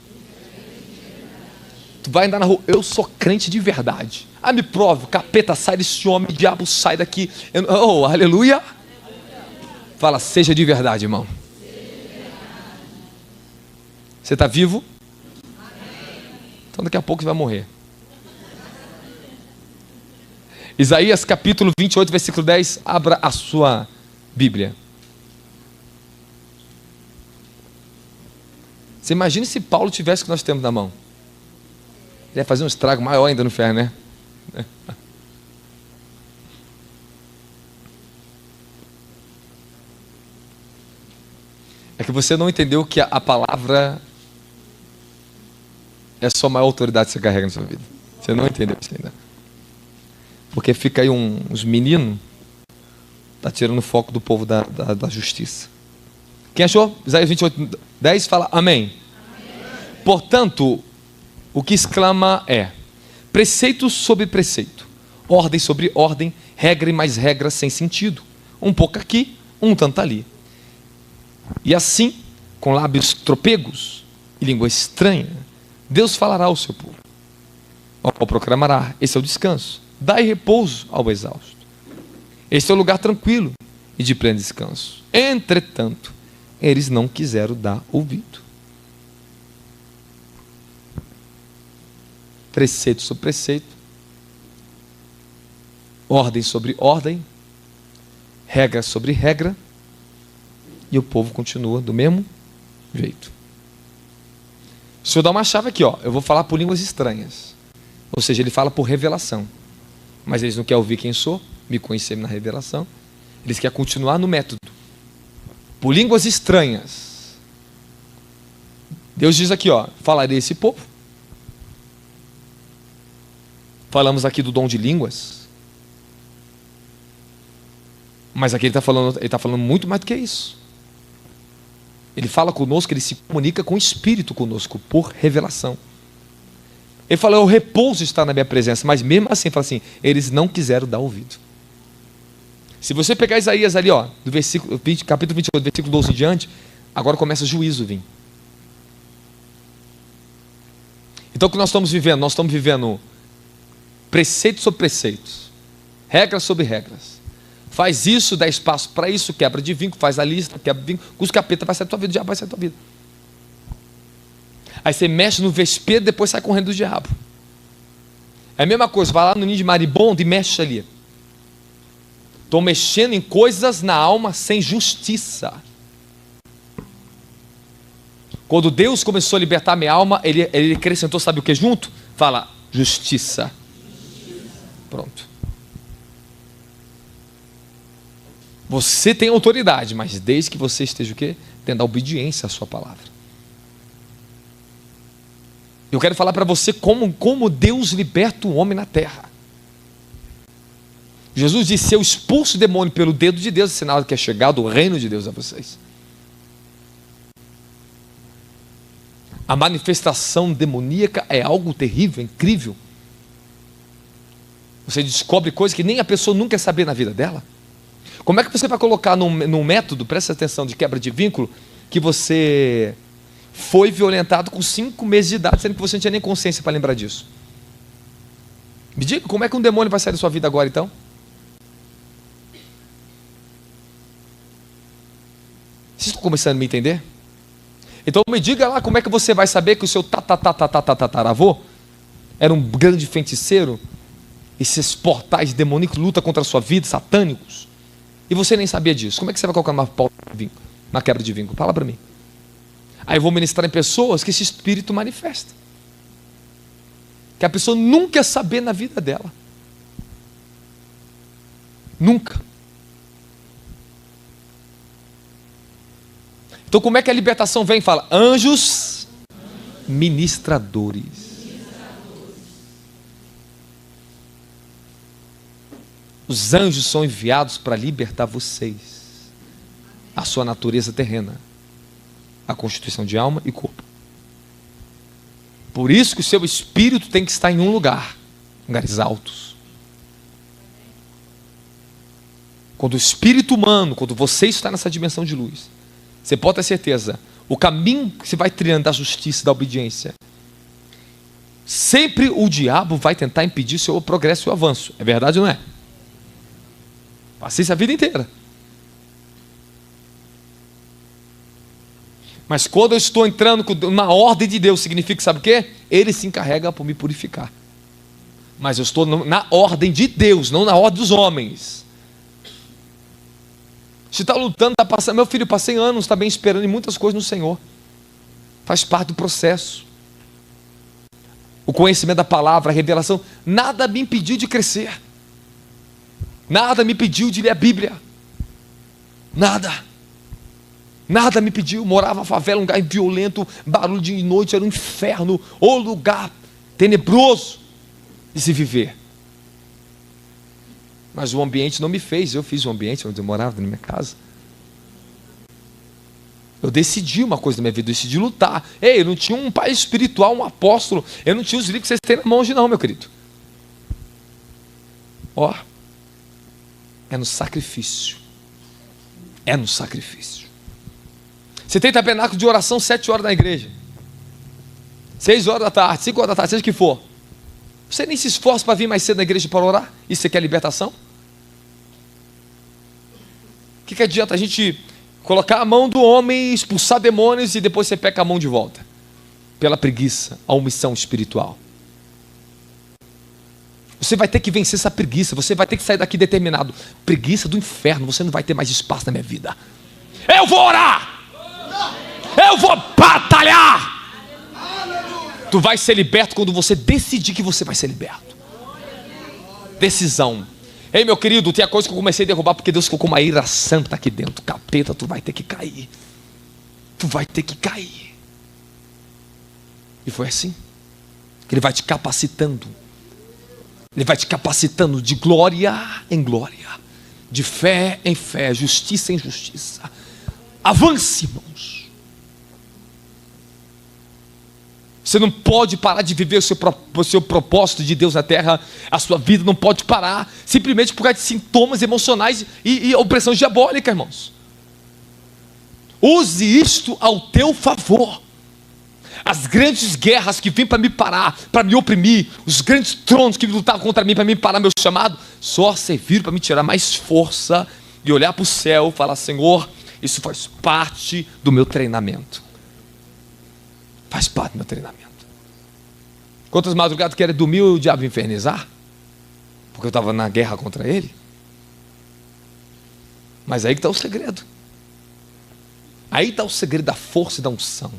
Tu vai andar na rua, eu sou crente de verdade. Me prove, capeta, sai desse homem, diabo, sai daqui. Aleluia. Fala, seja de verdade, irmão. Você está vivo? Então daqui a pouco você vai morrer. Isaías capítulo 28, versículo 10. Abra a sua Bíblia. Você imagina se Paulo tivesse o que nós temos na mão. Ele ia fazer um estrago maior ainda no ferro, né? É que você não entendeu que a palavra é a sua maior autoridade que você carrega na sua vida. Você não entendeu isso ainda. Porque fica aí uns meninos, tá tirando o foco do povo da justiça. Quem achou? Isaías 28, 10 fala amém. Portanto, o que exclama é: preceito sobre preceito, ordem sobre ordem, regra e mais regra sem sentido. Um pouco aqui, um tanto ali. E assim, com lábios tropegos e língua estranha, Deus falará ao seu povo. Ou proclamará: esse é o descanso. Dai repouso ao exausto. Este é o lugar tranquilo e de pleno descanso. Entretanto, eles não quiseram dar ouvido. Preceito sobre preceito, ordem sobre ordem, regra sobre regra, e o povo continua do mesmo jeito. O Senhor dá uma chave aqui, eu vou falar por línguas estranhas. Ou seja, ele fala por revelação. Mas eles não querem ouvir quem sou, me conhecer na revelação. Eles querem continuar no método. Por línguas estranhas. Deus diz aqui, falarei esse povo. Falamos aqui do dom de línguas. Mas aqui ele está falando muito mais do que isso. Ele fala conosco, ele se comunica com o Espírito conosco, por revelação. Ele fala: o repouso está na minha presença. Mas mesmo assim, fala assim: eles não quiseram dar ouvido. Se você pegar Isaías ali, do versículo 20, capítulo 28, versículo 12 em diante, agora começa o juízo vir. Então o que nós estamos vivendo? Nós estamos vivendo preceitos sobre preceitos, regras sobre regras. Faz isso, dá espaço para isso, quebra de vínculo, faz a lista, quebra de vínculo, os capeta vai sair da tua vida, o diabo vai sair da tua vida. Aí você mexe no vespeiro, depois sai correndo do diabo. É a mesma coisa, vai lá no ninho de maribondo e mexe ali. Estou mexendo em coisas na alma sem justiça. Quando Deus começou a libertar minha alma, ele acrescentou, sabe o que junto? Fala, justiça. Pronto. Você tem autoridade, mas desde que você esteja o quê? Tendo a obediência à sua palavra. Eu quero falar para você como Deus liberta o homem na terra. Jesus disse: eu expulso o demônio pelo dedo de Deus, sinal que é chegado o reino de Deus a vocês. A manifestação demoníaca é algo terrível, incrível. Você descobre coisas que nem a pessoa nunca quer saber na vida dela. Como é que você vai colocar num método, presta atenção, de quebra de vínculo, que você foi violentado com 5 meses de idade, sendo que você não tinha nem consciência para lembrar disso? Me diga, como é que um demônio vai sair da sua vida agora então? Vocês estão começando a me entender? Então me diga lá como é que você vai saber que o seu tataravô era um grande feiticeiro, esses portais demoníacos lutam contra a sua vida, satânicos, e você nem sabia disso. Como é que você vai colocar uma quebra de vínculo? Fala para mim. Aí eu vou ministrar em pessoas que esse espírito manifesta, que a pessoa nunca ia saber na vida dela. Nunca. Então como é que a libertação vem? Fala: anjos ministradores. Os anjos são enviados para libertar vocês, a sua natureza terrena, a constituição de alma e corpo. Por isso que o seu espírito tem que estar em um lugar, lugares altos. Quando o espírito humano, quando você está nessa dimensão de luz, você pode ter certeza, o caminho que você vai trilhando da justiça e da obediência, sempre o diabo vai tentar impedir o seu progresso e o seu avanço. É verdade ou não é? Passei isso a vida inteira. Mas quando eu estou entrando na ordem de Deus, significa, sabe o quê? Ele se encarrega por me purificar. Mas eu estou na ordem de Deus, não na ordem dos homens. Você está lutando, está passando. Meu filho, eu passei anos, está bem esperando em muitas coisas no Senhor. Faz parte do processo. O conhecimento da palavra, a revelação, nada me impediu de crescer. Nada me impediu de ler a Bíblia. Nada. Nada me impediu. Morava na favela, um lugar violento, barulho de noite, era um inferno, ou lugar tenebroso de se viver. Mas o ambiente não me fez, eu fiz o ambiente onde eu morava, na minha casa. Eu decidi uma coisa na minha vida, eu decidi lutar. Ei, eu não tinha um pai espiritual, um apóstolo, eu não tinha os livros que vocês têm na mão hoje não, meu querido. Ó, é no sacrifício. É no sacrifício. Você tem tabernáculo de oração 7 horas na igreja, 6 horas da tarde, 5 horas da tarde, seja o que for. Você nem se esforça para vir mais cedo na igreja para orar? Isso você quer libertação? O que adianta a gente colocar a mão do homem, expulsar demônios e depois você pega a mão de volta? Pela preguiça, a omissão espiritual. Você vai ter que vencer essa preguiça, você vai ter que sair daqui determinado. Preguiça do inferno, você não vai ter mais espaço na minha vida. Eu vou orar! Eu vou batalhar! Tu vai ser liberto quando você decidir que você vai ser liberto. Decisão. Ei, meu querido, tem a coisa que eu comecei a derrubar porque Deus ficou com uma ira santa aqui dentro. Capeta, tu vai ter que cair. Tu vai ter que cair. E foi assim. Ele vai te capacitando. Ele vai te capacitando de glória em glória, de fé em fé, justiça em justiça. Avance, irmãos. Você não pode parar de viver o seu propósito de Deus na terra. A sua vida não pode parar simplesmente por causa de sintomas emocionais e opressão diabólica, irmãos. Use isto ao teu favor. As grandes guerras que vêm para me parar, para me oprimir, os grandes tronos que lutavam contra mim para me parar meu chamado, só serviram para me tirar mais força e olhar para o céu e falar: Senhor, isso faz parte do meu treinamento. Faz parte do meu treinamento. Quantas madrugadas querem dormir o diabo infernizar? Porque eu estava na guerra contra ele. Mas aí que está o segredo. Aí está o segredo da força e da unção.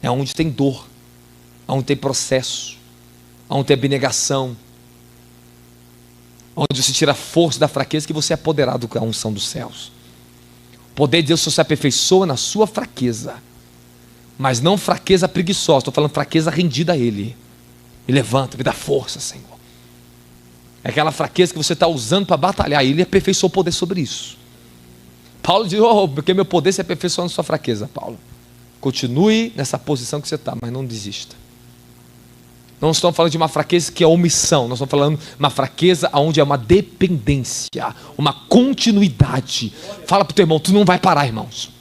É onde tem dor, onde tem processo, onde tem abnegação, onde você tira a força da fraqueza, que você é apoderado com a unção dos céus. O poder de Deus só se aperfeiçoa na sua fraqueza. Mas não fraqueza preguiçosa, estou falando fraqueza rendida a Ele. Me levanta, me dá força, Senhor. É aquela fraqueza que você está usando para batalhar. Ele aperfeiçoou o poder sobre isso. Paulo diz, porque meu poder se aperfeiçoa na sua fraqueza, Paulo. Continue nessa posição que você está, mas não desista. Não estamos falando de uma fraqueza que é omissão. Nós estamos falando de uma fraqueza onde é uma dependência, uma continuidade. Fala para o teu irmão, tu não vai parar, irmãos.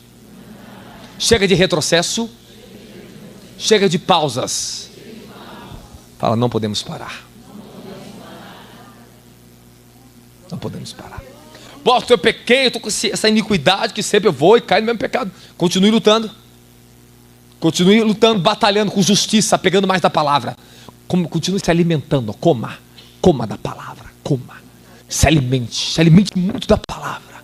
Chega de retrocesso. Chega de pausas. Fala, não podemos parar. Não podemos parar. Pô, eu pequei, eu estou com essa iniquidade que sempre eu vou e caio no mesmo pecado. Continue lutando. Continue lutando, batalhando com justiça, pegando mais da palavra. Continue se alimentando. Coma da palavra. Coma. Se alimente muito da palavra.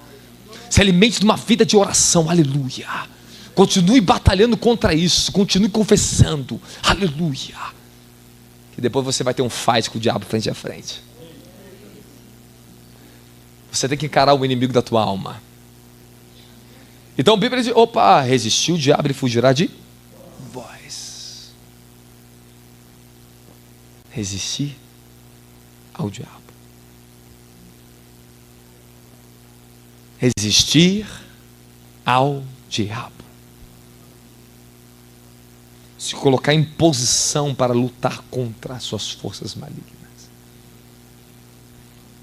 Se alimente de uma vida de oração. Aleluia. Continue batalhando contra isso. Continue confessando. Aleluia. E depois você vai ter um fight com o diabo frente a frente. Você tem que encarar o inimigo da tua alma. Então a Bíblia diz, resistir o diabo, ele fugirá de vós. Resistir ao diabo. Resistir ao diabo. Se colocar em posição para lutar contra as suas forças malignas.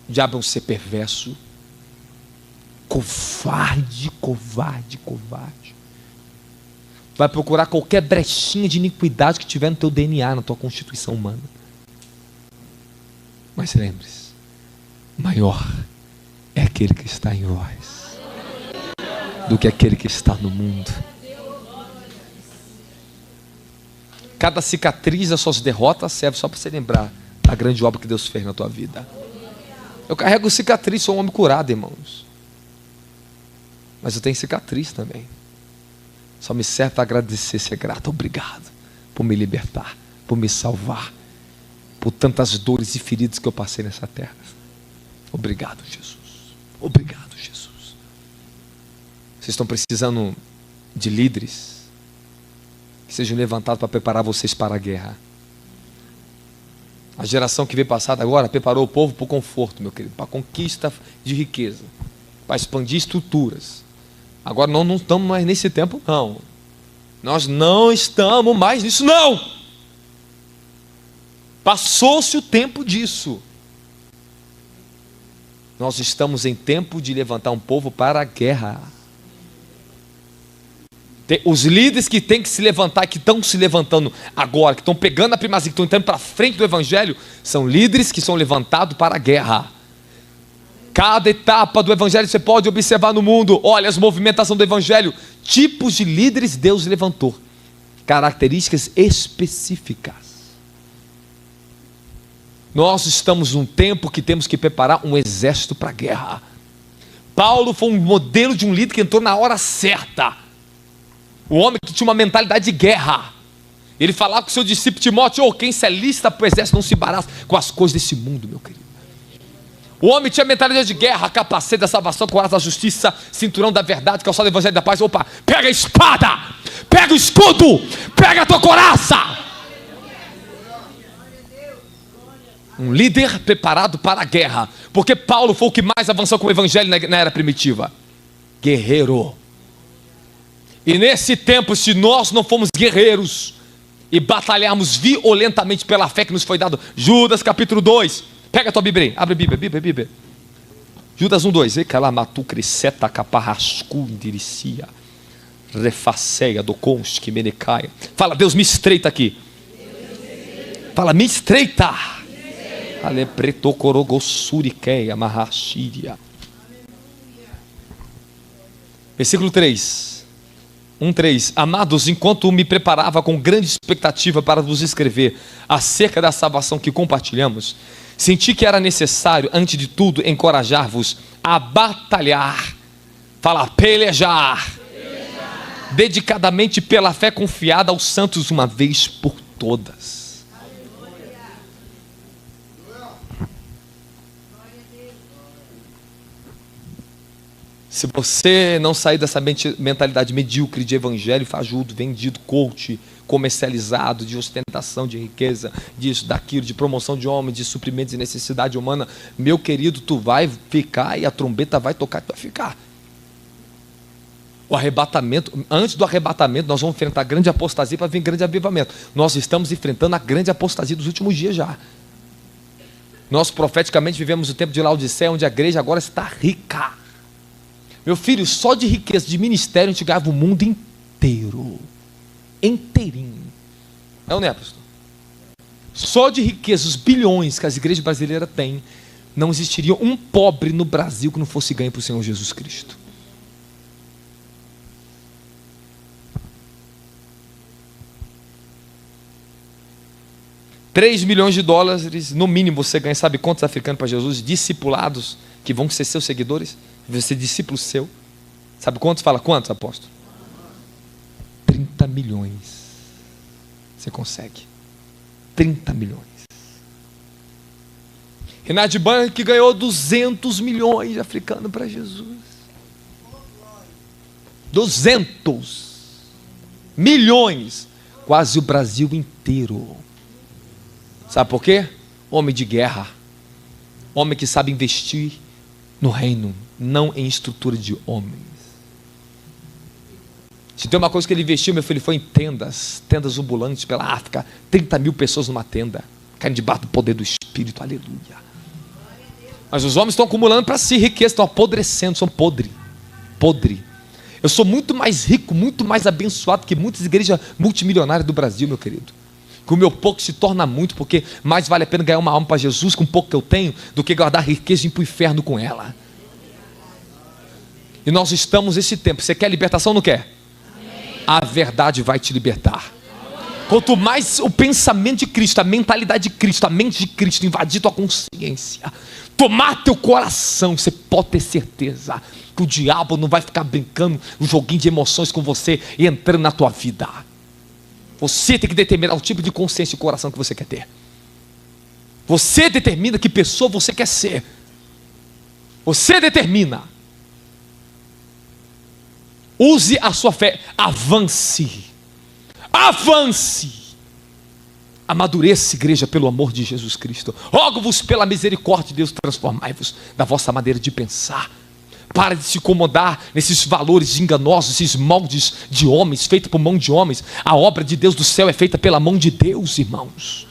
O diabo é um ser perverso, covarde. Vai procurar qualquer brechinha de iniquidade que tiver no teu DNA, na tua constituição humana. Mas lembre-se, maior é aquele que está em vós do que aquele que está no mundo. Cada cicatriz das suas derrotas serve só para você lembrar da grande obra que Deus fez na tua vida. Eu carrego cicatriz, sou um homem curado, irmãos. Mas eu tenho cicatriz também. Só me serve para agradecer, ser grato. Obrigado por me libertar, por me salvar, por tantas dores e feridas que eu passei nessa terra. Obrigado, Jesus. Obrigado, Jesus. Vocês estão precisando de líderes que sejam levantados para preparar vocês para a guerra. A geração que veio passada agora preparou o povo para o conforto, meu querido, para a conquista de riqueza, para expandir estruturas. Agora nós não estamos mais nesse tempo, não. Nós não estamos mais nisso, não. Passou-se o tempo disso. Nós estamos em tempo de levantar um povo para a guerra. Os líderes que têm que se levantar, que estão se levantando agora, que estão pegando a primazia, que estão entrando para frente do evangelho, são líderes que são levantados para a guerra. Cada etapa do evangelho você pode observar no mundo. Olha as movimentações do evangelho. Tipos de líderes Deus levantou. Características específicas. Nós estamos num tempo que temos que preparar um exército para a guerra. Paulo foi um modelo de um líder que entrou na hora certa. O homem que tinha uma mentalidade de guerra. Ele falava com o seu discípulo Timóteo, quem se alista para o exército não se embaraça com as coisas desse mundo, meu querido. O homem tinha mentalidade de guerra, capacete da salvação, coraça da justiça, cinturão da verdade, calçado do evangelho da paz. Pega a espada, pega o escudo, pega a tua coraça. Um líder preparado para a guerra, porque Paulo foi o que mais avançou com o evangelho na era primitiva. Guerreiro. E nesse tempo, se nós não formos guerreiros e batalharmos violentamente pela fé que nos foi dado, Judas capítulo 2, pega a tua Bíblia aí, abre a Bíblia. Judas 1, 2, Ecalamatu cresceta caparrascundiricia, refaceia do conste menecaia. Fala, Deus me estreita aqui. Fala, me estreita. Alepreto corogossuriqueia marraxíria. Versículo 3. 1:3. Amados, enquanto me preparava com grande expectativa para vos escrever acerca da salvação que compartilhamos, senti que era necessário, antes de tudo, encorajar-vos a batalhar. Fala, pelejar. Dedicadamente pela fé confiada aos santos uma vez por todas. Se você não sair dessa mentalidade medíocre de evangelho fajudo, vendido, coach, comercializado, de ostentação, de riqueza, disso, daquilo, de promoção de homens, de suprimentos e necessidade humana, meu querido, tu vai ficar e a trombeta vai tocar e tu vai ficar. O arrebatamento, antes do arrebatamento, nós vamos enfrentar grande apostasia para vir grande avivamento. Nós estamos enfrentando a grande apostasia dos últimos dias já. Nós profeticamente vivemos o tempo de Laodiceia, onde a igreja agora está rica. Meu filho, só de riqueza de ministério a gente ganhava o mundo inteiro. Inteirinho. É ou não é, pastor? Só de riqueza, os bilhões que as igrejas brasileiras têm, não existiria um pobre no Brasil que não fosse ganho para o Senhor Jesus Cristo. $3 milhões, no mínimo você ganha, sabe quantos africanos para Jesus? Discipulados, que vão ser seus seguidores, vão ser discípulos seus. Sabe quantos? Fala quantos, apóstolo? 30 milhões. Você consegue. 30 milhões. Renard Bank ganhou 200 milhões de africanos para Jesus. 200 milhões. Quase o Brasil inteiro. Sabe por quê? Homem de guerra. Homem que sabe investir no reino, não em estrutura de homens. Se tem uma coisa que ele investiu, meu filho, foi em tendas ambulantes pela África. 30 mil pessoas numa tenda, caindo debaixo do poder do Espírito, aleluia. Mas os homens estão acumulando para si riqueza, estão apodrecendo, são podre. Eu sou muito mais rico, muito mais abençoado que muitas igrejas multimilionárias do Brasil, meu querido. Que o meu pouco se torna muito, porque mais vale a pena ganhar uma alma para Jesus com o pouco que eu tenho, do que guardar riqueza e ir para o inferno com ela. E nós estamos nesse tempo. Você quer libertação ou não quer? Amém. A verdade vai te libertar. Amém. Quanto mais o pensamento de Cristo, a mentalidade de Cristo, a mente de Cristo invadir tua consciência, tomar teu coração, você pode ter certeza que o diabo não vai ficar brincando um joguinho de emoções com você e entrando na tua vida. Você tem que determinar o tipo de consciência e coração que você quer ter. Você determina que pessoa você quer ser. Você determina. Use a sua fé. Avance. Amadureça, igreja, pelo amor de Jesus Cristo. Rogo-vos pela misericórdia de Deus, transformai-vos da vossa maneira de pensar. Para de se incomodar nesses valores enganosos, esses moldes de homens, feitos por mão de homens. A obra de Deus do céu é feita pela mão de Deus, irmãos.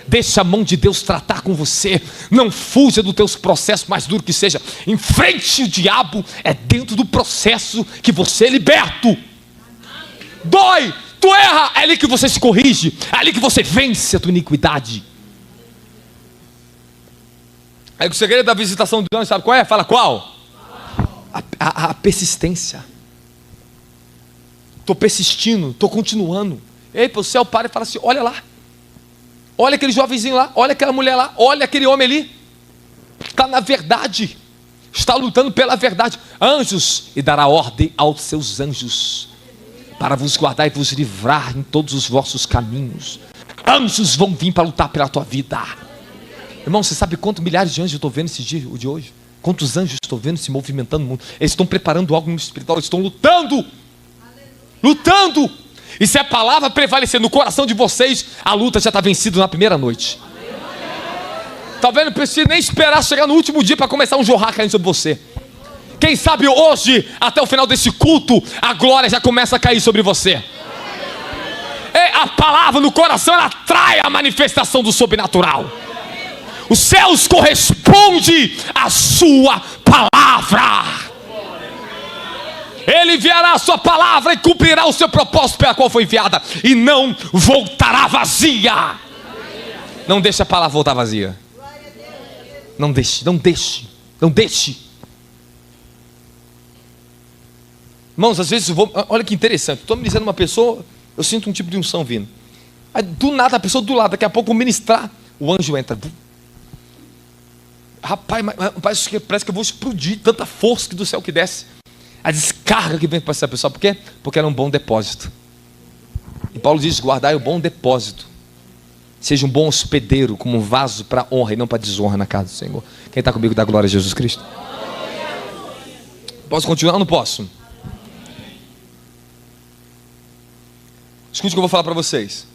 Deixa a mão de Deus tratar com você. Não fuja dos teus processos, mais duro que seja. Enfrente o diabo. É dentro do processo que você é liberto. Dói, tu erra, é ali que você se corrige. É ali que você vence a tua iniquidade. É o segredo da visitação de Deus, sabe qual é? Fala qual? A persistência. Estou persistindo, estou continuando. Ei, o céu para e fala assim: olha lá, olha aquele jovenzinho lá, olha aquela mulher lá, olha aquele homem ali, está na verdade, está lutando pela verdade. Anjos, e dará ordem aos seus anjos para vos guardar e vos livrar em todos os vossos caminhos. Anjos vão vir para lutar pela tua vida. Irmão, você sabe quantos milhares de anjos eu estou vendo esse dia, o de hoje? Quantos anjos estou vendo se movimentando no mundo? Eles estão preparando algo no espiritual, eles estão lutando. Lutando. E se a palavra prevalecer no coração de vocês, a luta já está vencida na primeira noite. Talvez não precise nem esperar chegar no último dia para começar um jorrar caindo sobre você. Quem sabe hoje, até o final desse culto, a glória já começa a cair sobre você. A palavra no coração, ela atrai a manifestação do sobrenatural. Os céus correspondem à sua palavra. Ele enviará a sua palavra e cumprirá o seu propósito pela qual foi enviada, e não voltará vazia. Não deixe a palavra voltar vazia. Não deixe. Irmãos, às vezes olha que interessante, estou me dizendo uma pessoa, eu sinto um tipo de unção vindo. Aí do nada a pessoa do lado, daqui a pouco eu vou ministrar, o anjo entra. Rapaz, mas parece que eu vou explodir, tanta força que do céu que desce. A descarga que vem para essa pessoa, por quê? Porque ela é um bom depósito. E Paulo diz: guardai o bom depósito. Seja um bom hospedeiro, como um vaso para honra e não para desonra na casa do Senhor. Quem está comigo dá glória a Jesus Cristo? Posso continuar ou não posso? Escute o que eu vou falar para vocês.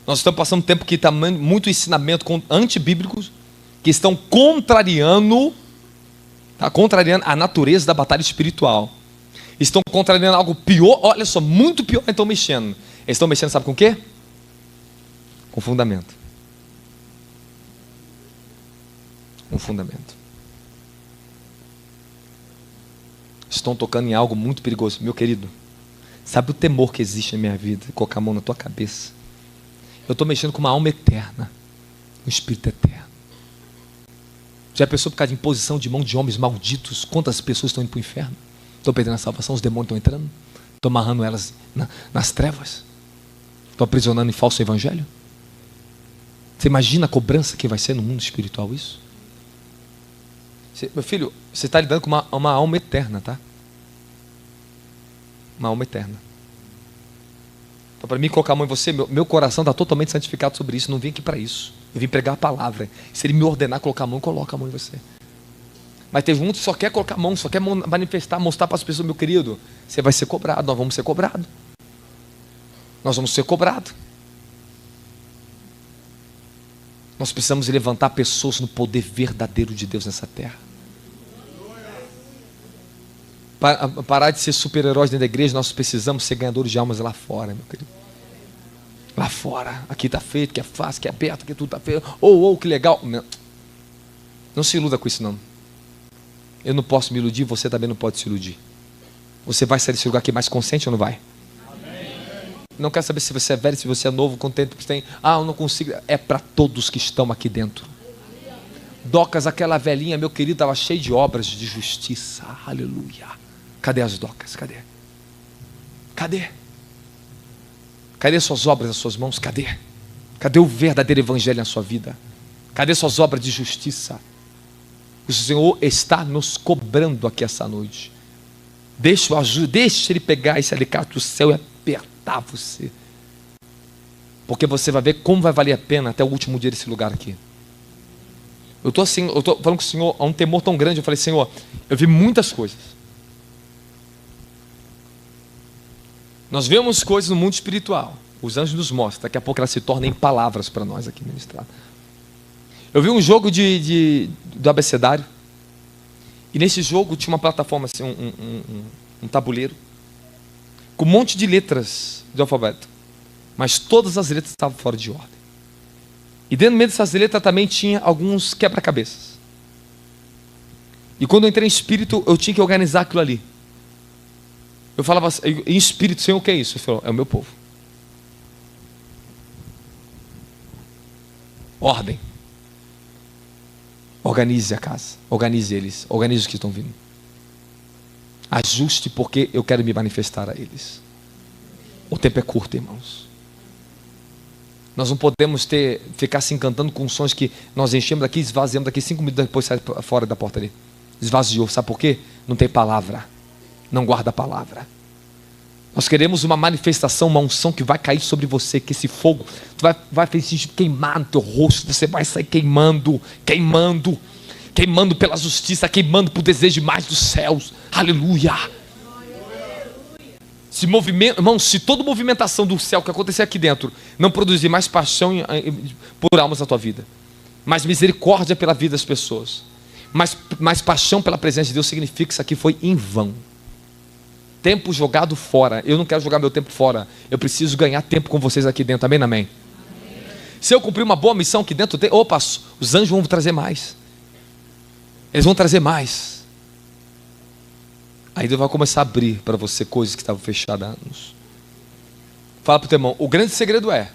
Nós estamos passando um tempo que está muito ensinamento antibíblicos que estão contrariando a natureza da batalha espiritual. Estão contrariando algo pior, olha só, muito pior, estão mexendo. Eles estão mexendo, sabe com o quê? Com fundamento. Com fundamento. Estão tocando em algo muito perigoso. Meu querido, sabe o temor que existe na minha vida? Colocar a mão na tua cabeça. Eu estou mexendo com uma alma eterna, um espírito eterno. Já pensou por causa de imposição de mão de homens malditos? Quantas pessoas estão indo para o inferno? Estão perdendo a salvação, os demônios estão entrando? Estão amarrando elas nas trevas? Estão aprisionando em falso evangelho? Você imagina a cobrança que vai ser no mundo espiritual isso? Meu filho, você está lidando com uma alma eterna, tá? Uma alma eterna. Então, para mim colocar a mão em você, meu coração está totalmente santificado sobre isso. Não vim aqui para isso. Eu vim pregar a palavra. Se ele me ordenar colocar a mão, coloca a mão em você. Mas teve um que só quer colocar a mão, só quer manifestar, mostrar para as pessoas, meu querido, você vai ser cobrado, nós vamos ser cobrados. Nós vamos ser cobrados. Nós precisamos levantar pessoas no poder verdadeiro de Deus nessa terra. Parar de ser super-heróis dentro da igreja, nós precisamos ser ganhadores de almas lá fora, meu querido. Lá fora, aqui está feito, que é fácil, que é aberto, que tudo está feito. Que legal. Não se iluda com isso não. Eu não posso me iludir, você também não pode se iludir. Você vai sair desse lugar aqui mais consciente ou não vai? Amém. Não quero saber se você é velho, se você é novo, quanto tempo você tem. Eu não consigo. É para todos que estão aqui dentro. Docas, aquela velhinha, meu querido, estava cheia de obras de justiça. Aleluia. Cadê as Docas? Cadê? Cadê? Cadê suas obras nas suas mãos? Cadê? Cadê o verdadeiro evangelho na sua vida? Cadê suas obras de justiça? O Senhor está nos cobrando aqui essa noite. Deixa ele pegar esse alicate do céu e apertar você. Porque você vai ver como vai valer a pena até o último dia desse lugar aqui. Eu estou falando com o Senhor, há um temor tão grande. Eu falei, Senhor, eu vi muitas coisas. Nós vemos coisas no mundo espiritual. Os anjos nos mostram. Daqui a pouco elas se tornam em palavras para nós aqui ministrar. Eu vi um jogo do abecedário. E nesse jogo tinha uma plataforma, assim, um tabuleiro, com um monte de letras do alfabeto. Mas todas as letras estavam fora de ordem. E dentro do meio dessas letras também tinha alguns quebra-cabeças. E quando eu entrei em espírito, eu tinha que organizar aquilo ali. Eu falava assim, em espírito, Senhor, o que é isso? Ele falou, é o meu povo. Ordem. Organize a casa, organize eles, organize os que estão vindo. Ajuste, porque eu quero me manifestar a eles. O tempo é curto, irmãos. Nós não podemos ficar se encantando com sonhos que nós enchemos daqui, esvaziamos daqui, 5 minutos depois sai fora da porta ali. Esvaziou, sabe por quê? Não tem palavra, não guarda a palavra. Nós queremos uma manifestação, uma unção que vai cair sobre você, que esse fogo vai queimar no teu rosto, você vai sair queimando pela justiça, queimando por desejo mais dos céus. Aleluia. Irmão, se toda movimentação do céu que acontecer aqui dentro não produzir mais paixão por almas na tua vida, mais misericórdia pela vida das pessoas, mais paixão pela presença de Deus, significa que isso aqui foi em vão. Tempo jogado fora. Eu não quero jogar meu tempo fora. Eu preciso ganhar tempo com vocês aqui dentro. Amém, amém? Se eu cumprir uma boa missão aqui dentro, os anjos vão trazer mais. Eles vão trazer mais. Aí Deus vai começar a abrir para você coisas que estavam fechadas há anos. Fala para o teu irmão, o grande segredo é: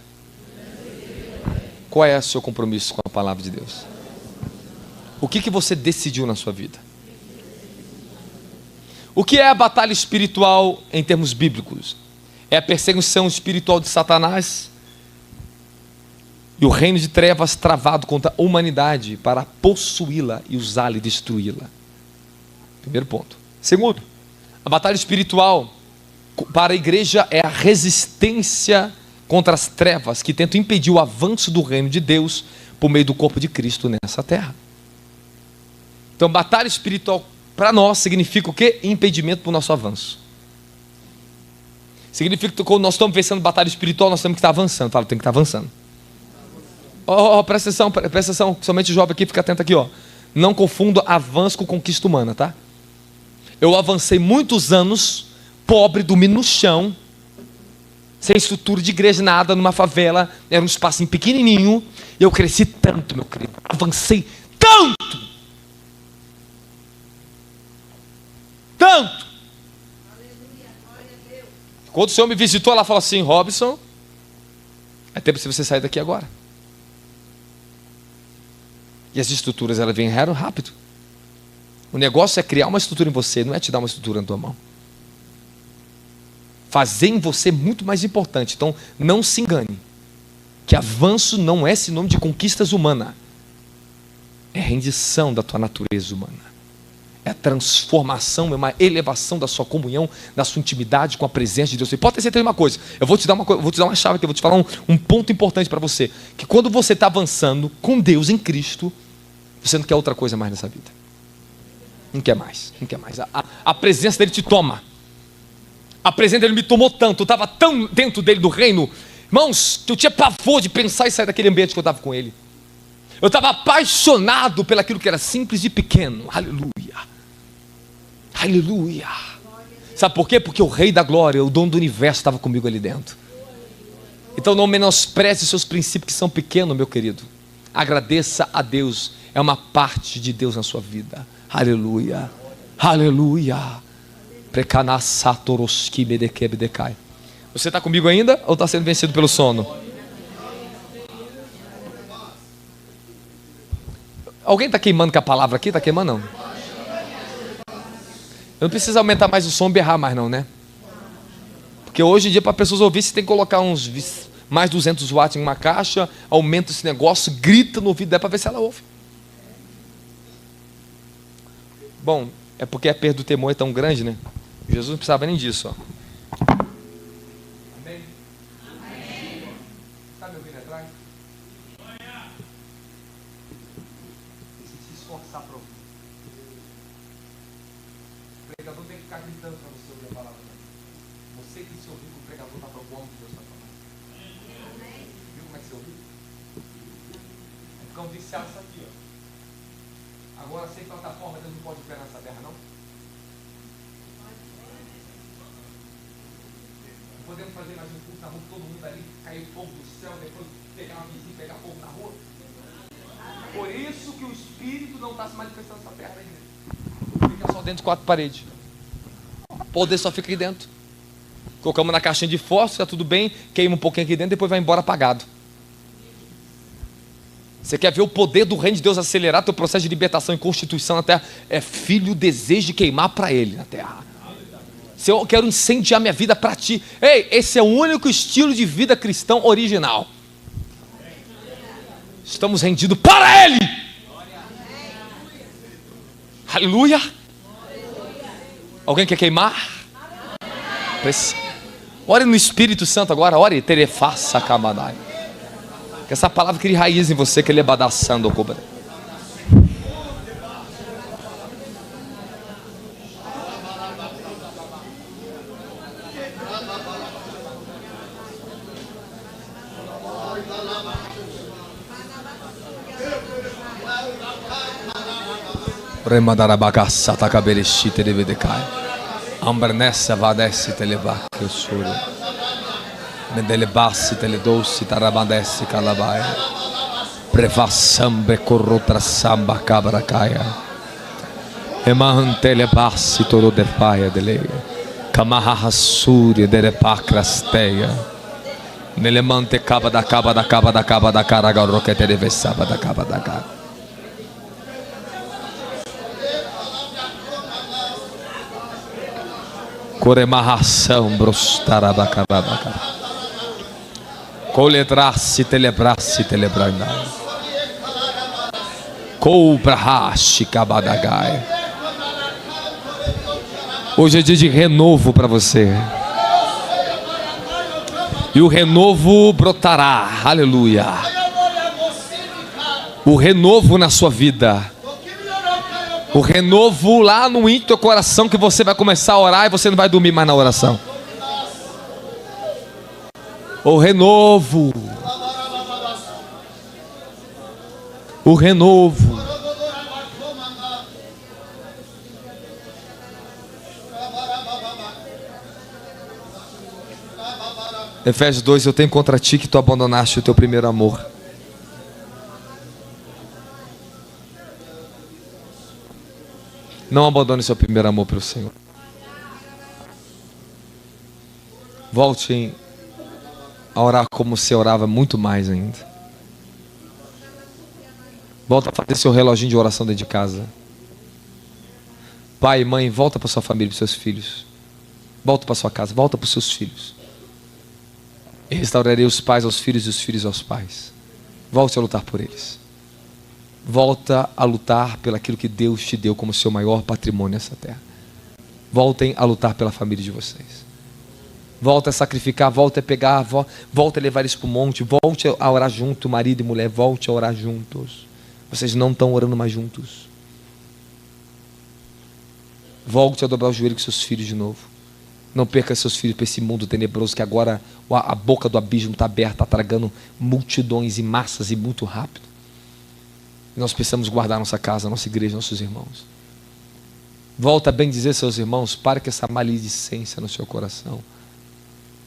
qual é o seu compromisso com a palavra de Deus? O que você decidiu na sua vida? O que é a batalha espiritual em termos bíblicos? É a perseguição espiritual de Satanás e o reino de trevas travado contra a humanidade para possuí-la e usá-la e destruí-la. Primeiro ponto. Segundo, a batalha espiritual para a igreja é a resistência contra as trevas que tentam impedir o avanço do reino de Deus por meio do corpo de Cristo nessa terra. Então, batalha espiritual para nós, significa o quê? Impedimento para o nosso avanço. Significa que quando nós estamos vencendo batalha espiritual, nós temos que estar avançando. Fala, tem que estar avançando. Presta atenção, somente jovem aqui, fica atento aqui, ó. Não confunda avanço com conquista humana, tá? Eu avancei muitos anos, pobre, dormindo no chão, sem estrutura de igreja, nada, numa favela, era um espacinho pequenininho, e eu cresci tanto, meu querido, avancei tanto, quando o Senhor me visitou, ela falou assim: Robson, é tempo de você sair daqui agora. E as estruturas, elas vieram rápido. O negócio é criar uma estrutura em você, não é te dar uma estrutura na tua mão. Fazer em você é muito mais importante. Então, não se engane, que avanço não é sinônimo de conquistas humanas. É rendição da tua natureza humana. É a transformação, é uma elevação da sua comunhão, da sua intimidade com a presença de Deus. E pode ter certeza de uma coisa, eu vou te dar uma chave aqui, eu vou te falar um ponto importante para você. Que quando você está avançando com Deus em Cristo, você não quer outra coisa mais nessa vida. Não quer mais. A presença dele te toma. A presença dele me tomou tanto, eu estava tão dentro dele, do reino, irmãos, que eu tinha pavor de pensar e sair daquele ambiente que eu estava com ele. Eu estava apaixonado pelaquilo que era simples e pequeno. Aleluia. Aleluia. Sabe por quê? Porque o Rei da Glória, o dono do universo, estava comigo ali dentro. Então não menospreze seus princípios que são pequenos, meu querido. Agradeça a Deus. É uma parte de Deus na sua vida. Aleluia. Aleluia. Você está comigo ainda ou está sendo vencido pelo sono? Alguém está queimando com a palavra aqui? Está queimando não? Eu não preciso aumentar mais o som e berrar mais não, né? Porque hoje em dia, para pessoas ouvir, você tem que colocar uns mais 200 watts em uma caixa, aumenta esse negócio, grita no ouvido dela para ver se ela ouve. Bom, é porque a perda do temor é tão grande, né? Jesus não precisava nem disso, ó. Amém? Amém. Está me ouvindo atrás? Se esforçar para ouvir. O pregador tem que ficar gritando para você ouvir a palavra. Você que se ouvir com o pregador está falando como Deus está falando. Viu como é que você ouviu? É ficar um viciado isso aqui, ó. Agora, sem plataforma, Deus não pode operar nessa terra, não? Podemos fazer mais um culto na rua, todo mundo ali, cair fogo do céu, depois pegar uma vizinha, pegar fogo na rua. Por isso que o Espírito não está se manifestando nessa terra ainda. Fica só dentro de 4 paredes. O poder só fica aqui dentro. Colocamos na caixinha de fósforo, está tudo bem, queima um pouquinho aqui dentro, depois vai embora apagado. Você quer ver o poder do reino de Deus acelerar teu processo de libertação e constituição na terra? É filho o desejo de queimar para ele na terra. Se eu quero incendiar minha vida para ti, ei, esse é o único estilo de vida cristão original. Estamos rendidos para ele. Aleluia. Alguém quer queimar? Ore no Espírito Santo agora, ore. Terefaça camadai. Que essa palavra crie raiz em você, que ele é badaçando o cobra. Remandarabagaça takabelishi televedecai. Ambernessa vadesse televaque sura. Mendelebassi teledouci tarabadesse calabaia. Prevassambre corrotra samba cabracaia. Emantelebassi toro de paia deleia. Camahassuria derepacrasteia. Nelemante caba da caraga roquete de vessaba da caba da cara. Coremarração brostarabacabaca. Coledrasse telebrasse telebrandai. Cobrahashi cabadagai. Hoje é dia de renovo para você. E o renovo brotará. Aleluia. O renovo na sua vida. O renovo lá no íntimo do teu coração, que você vai começar a orar e você não vai dormir mais na oração. O renovo. O renovo. Efésios 2, eu tenho contra ti que tu abandonaste o teu primeiro amor. Não abandone seu primeiro amor pelo Senhor. Volte a orar como você orava muito mais ainda. Volta a fazer seu reloginho de oração dentro de casa. Pai e mãe, volta para sua família, para seus filhos. Volta para sua casa, volta para os seus filhos. E restaurarei os pais aos filhos e os filhos aos pais. Volte a lutar por eles. Volta a lutar pelo aquilo que Deus te deu como seu maior patrimônio nessa terra. Voltem a lutar pela família de vocês. Volta a sacrificar, volta a pegar, volta a levar eles para o monte, volte a orar junto, marido e mulher, volte a orar juntos. Vocês não estão orando mais juntos. Volte a dobrar o joelho com seus filhos de novo. Não perca seus filhos para esse mundo tenebroso que agora a boca do abismo está aberta, está tragando multidões e massas e muito rápido. Nós precisamos guardar nossa casa, nossa igreja, nossos irmãos. Volta a bem dizer seus irmãos, pare com essa maledicência no seu coração.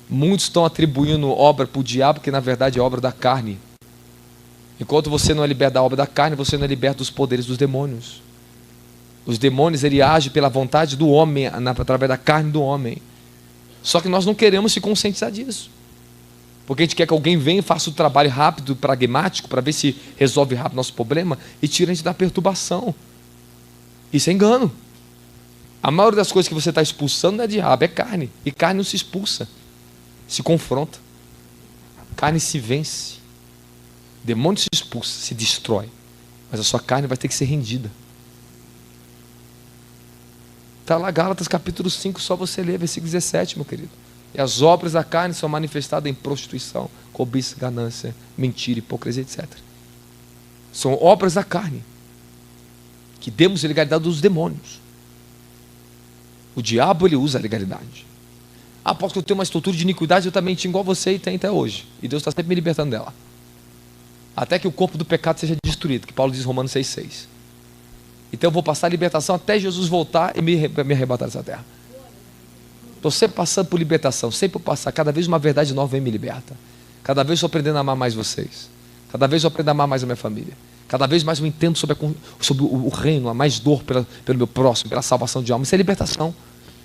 Muitos estão atribuindo obra para o diabo, que na verdade é obra da carne. Enquanto você não é liberto da obra da carne, você não é liberto dos poderes dos demônios. Os demônios, ele age pela vontade do homem, através da carne do homem. Só que nós não queremos se conscientizar disso. Porque a gente quer que alguém venha e faça o trabalho rápido, pragmático, para ver se resolve rápido o nosso problema e tira a gente da perturbação. Isso é engano. A maioria das coisas que você está expulsando não é diabo, é carne. E carne não se expulsa, se confronta. Carne se vence. Demônio se expulsa, se destrói. Mas a sua carne vai ter que ser rendida. Está lá Gálatas capítulo 5, só você ler, versículo 17, meu querido. E as obras da carne são manifestadas em prostituição, cobiça, ganância, mentira, hipocrisia, etc. São obras da carne, que demos a legalidade dos demônios. O diabo, ele usa a legalidade. Ah, porque eu tenho uma estrutura de iniquidade, eu também tinha igual você e tem até hoje. E Deus está sempre me libertando dela. Até que o corpo do pecado seja destruído, que Paulo diz em Romanos 6,6. Então eu vou passar a libertação até Jesus voltar e me arrebatar dessa terra. Estou sempre passando por libertação, sempre passar. Cada vez uma verdade nova vem me liberta. Cada vez estou aprendendo a amar mais vocês. Cada vez eu aprendo a amar mais a minha família. Cada vez mais eu entendo sobre o reino, a mais dor pelo meu próximo, pela salvação de alma. Isso é libertação.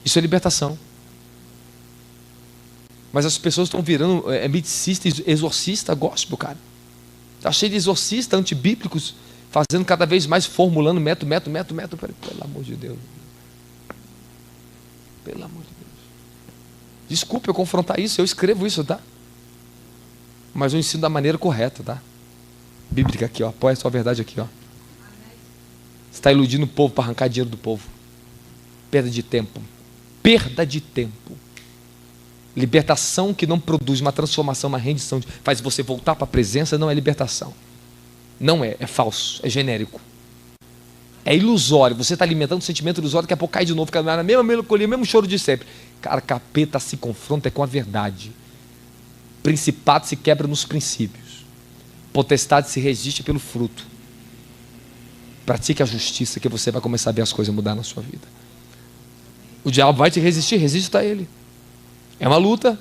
Isso é libertação. Mas as pessoas estão virando miticista, exorcista, gospel, cara. Está cheio de exorcistas antibíblicos, fazendo cada vez mais, formulando método. Pelo amor de Deus. Pelo amor de Deus. Desculpe eu confrontar isso, eu escrevo isso, tá? Mas eu ensino da maneira correta, tá? Bíblica aqui, ó. Apoia a sua verdade aqui, ó. Você está iludindo o povo para arrancar dinheiro do povo. Perda de tempo. Perda de tempo. Libertação que não produz uma transformação, uma rendição, faz você voltar para a presença, não é libertação. Não é falso, é genérico. É ilusório, você está alimentando um sentimento ilusório, daqui a pouco cai de novo, fica na mesma melancolia, mesmo choro de sempre. Cara, capeta se confronta com a verdade. Principado se quebra nos princípios. Potestade se resiste pelo fruto. Pratique a justiça, que você vai começar a ver as coisas mudar na sua vida. O diabo vai te resistir, resista a ele. É uma luta.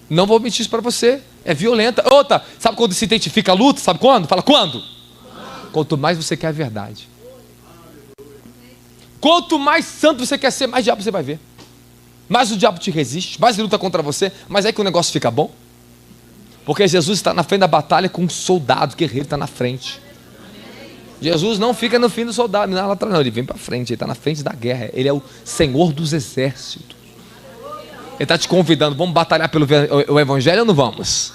Não vou mentir isso para você. É violenta. Outra, sabe quando se identifica a luta? Sabe quando? Fala quando? Quanto mais você quer a verdade. Quanto mais santo você quer ser, mais diabo você vai ver. Mais o diabo te resiste, mais ele luta contra você, mas é que o negócio fica bom. Porque Jesus está na frente da batalha com um soldado, guerreiro está na frente. Jesus não fica no fim do soldado, não, lá atrás não, ele vem para frente, ele está na frente da guerra. Ele é o Senhor dos exércitos. Ele está te convidando, vamos batalhar pelo evangelho ou não vamos?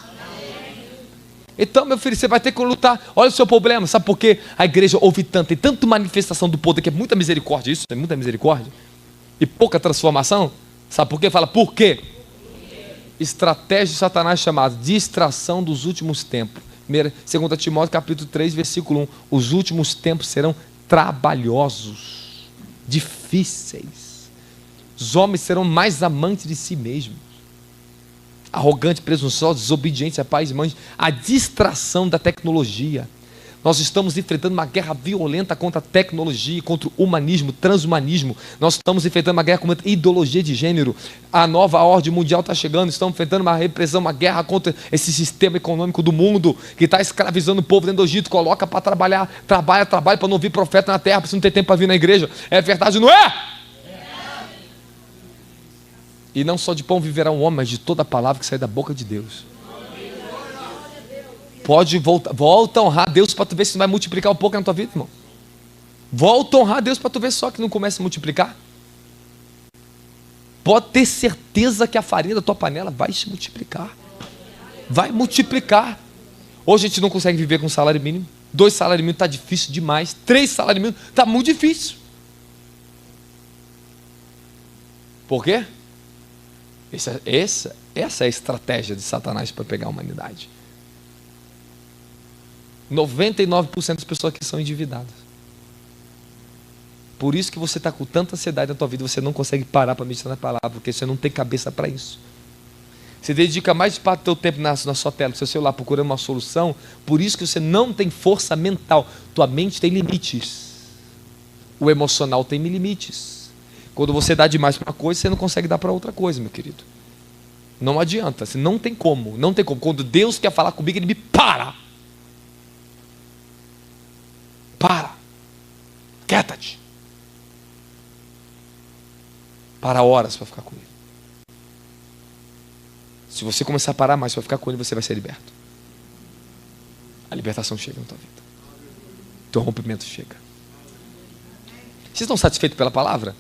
Então, meu filho, você vai ter que lutar. Olha o seu problema, sabe por quê? A igreja ouve tanto, tem tanta manifestação do poder, que é muita misericórdia, isso é muita misericórdia, e pouca transformação. Sabe por quê? Fala, por quê? Estratégia de Satanás chamada distração dos últimos tempos. 2 Timóteo capítulo 3, versículo 1. Os últimos tempos serão trabalhosos. difíceis. Os homens serão mais amantes de si mesmos, arrogantes, presunçosos, desobedientes a pais e mães, a distração da tecnologia. Nós estamos enfrentando uma guerra violenta contra a tecnologia, contra o humanismo, transhumanismo. Nós estamos enfrentando uma guerra contra a ideologia de gênero. A nova ordem mundial está chegando. Estamos enfrentando uma repressão, uma guerra contra esse sistema econômico do mundo que está escravizando o povo dentro do Egito. Coloca para trabalhar, trabalha para não vir profeta na terra, para não ter tempo para vir na igreja. É verdade, não é? E não só de pão viverá um homem, mas de toda a palavra que sai da boca de Deus. Pode volta a honrar Deus para tu ver se não vai multiplicar um pouco na tua vida, irmão. Volta a honrar Deus para tu ver só que não começa a multiplicar. Pode ter certeza que a farinha da tua panela vai se multiplicar. Vai multiplicar. Hoje a gente não consegue viver com salário mínimo. 2 salários mínimos está difícil demais. 3 salários mínimos está muito difícil. Por quê? Essa é a estratégia de Satanás para pegar a humanidade. 99% das pessoas aqui são endividadas. Por isso que você está com tanta ansiedade na tua vida, você não consegue parar para meditar na palavra, porque você não tem cabeça para isso. Você dedica mais parte do teu tempo na sua tela, no seu celular, procurando uma solução. Por isso que você não tem força mental. Tua mente tem limites. O emocional tem limites. Quando você dá demais para uma coisa, você não consegue dar para outra coisa, meu querido. Não adianta, você não tem como, não tem como. Quando Deus quer falar comigo, Ele me para. Para. Quieta-te. Para horas para ficar com Ele. Se você começar a parar mais para ficar com Ele, você vai ser liberto. A libertação chega na tua vida. O teu rompimento chega. Vocês estão satisfeitos pela palavra?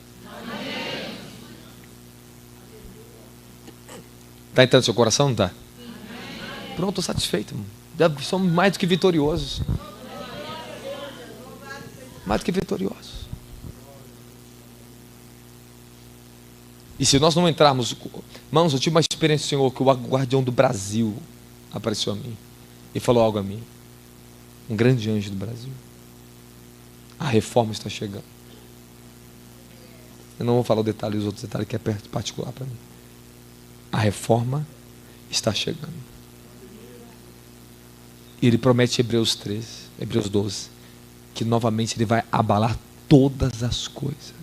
Está entrando no seu coração, não está? Pronto, estou satisfeito, irmão. Somos mais do que vitoriosos. Mais do que vitoriosos. E se nós não entrarmos... Irmãos, eu tive uma experiência, Senhor, que o guardião do Brasil apareceu a mim e falou algo a mim. Um grande anjo do Brasil. A reforma está chegando. Eu não vou falar os outros detalhes que é particular para mim. A reforma está chegando. E Ele promete em Hebreus 12, que novamente Ele vai abalar todas as coisas.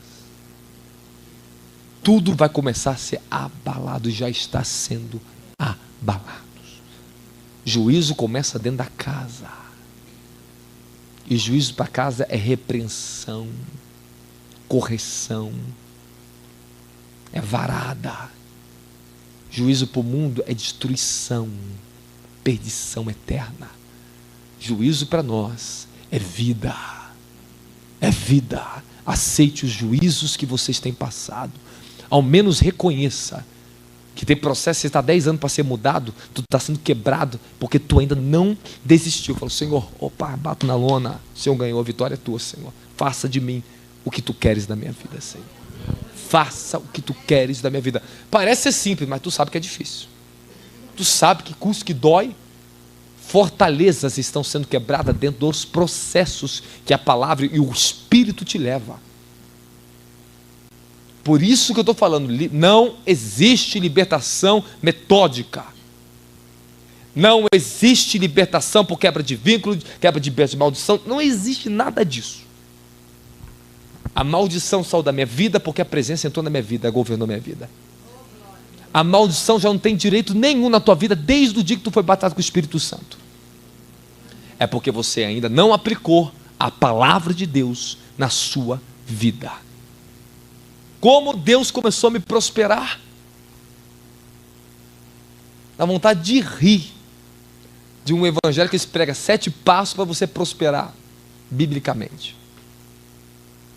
Tudo vai começar a ser abalado, já está sendo abalado. Juízo começa dentro da casa. E juízo para casa é repreensão, correção, é varada. Juízo para o mundo é destruição, perdição eterna. Juízo para nós é vida. É vida. Aceite os juízos que vocês têm passado. Ao menos reconheça que tem processo, você está 10 anos para ser mudado, tu está sendo quebrado, porque tu ainda não desistiu. Fala, Senhor, bato na lona, o Senhor ganhou, a vitória é tua, Senhor. Faça de mim o que tu queres da minha vida, Senhor. Faça o que tu queres da minha vida. Parece ser simples, mas tu sabe que é difícil. Tu sabe que custa, que dói. Fortalezas estão sendo quebradas dentro dos processos que a palavra e o Espírito te leva. Por isso que eu estou falando, não existe libertação metódica. Não existe libertação por quebra de vínculo, quebra de maldição. Não existe nada disso. A maldição saiu da minha vida porque a presença entrou na minha vida, governou minha vida. A maldição já não tem direito nenhum na tua vida desde o dia que tu foi batizado com o Espírito Santo. É porque você ainda não aplicou a palavra de Deus na sua vida. Como Deus começou a me prosperar? Dá vontade de rir de um evangelho que prega 7 passos para você prosperar biblicamente.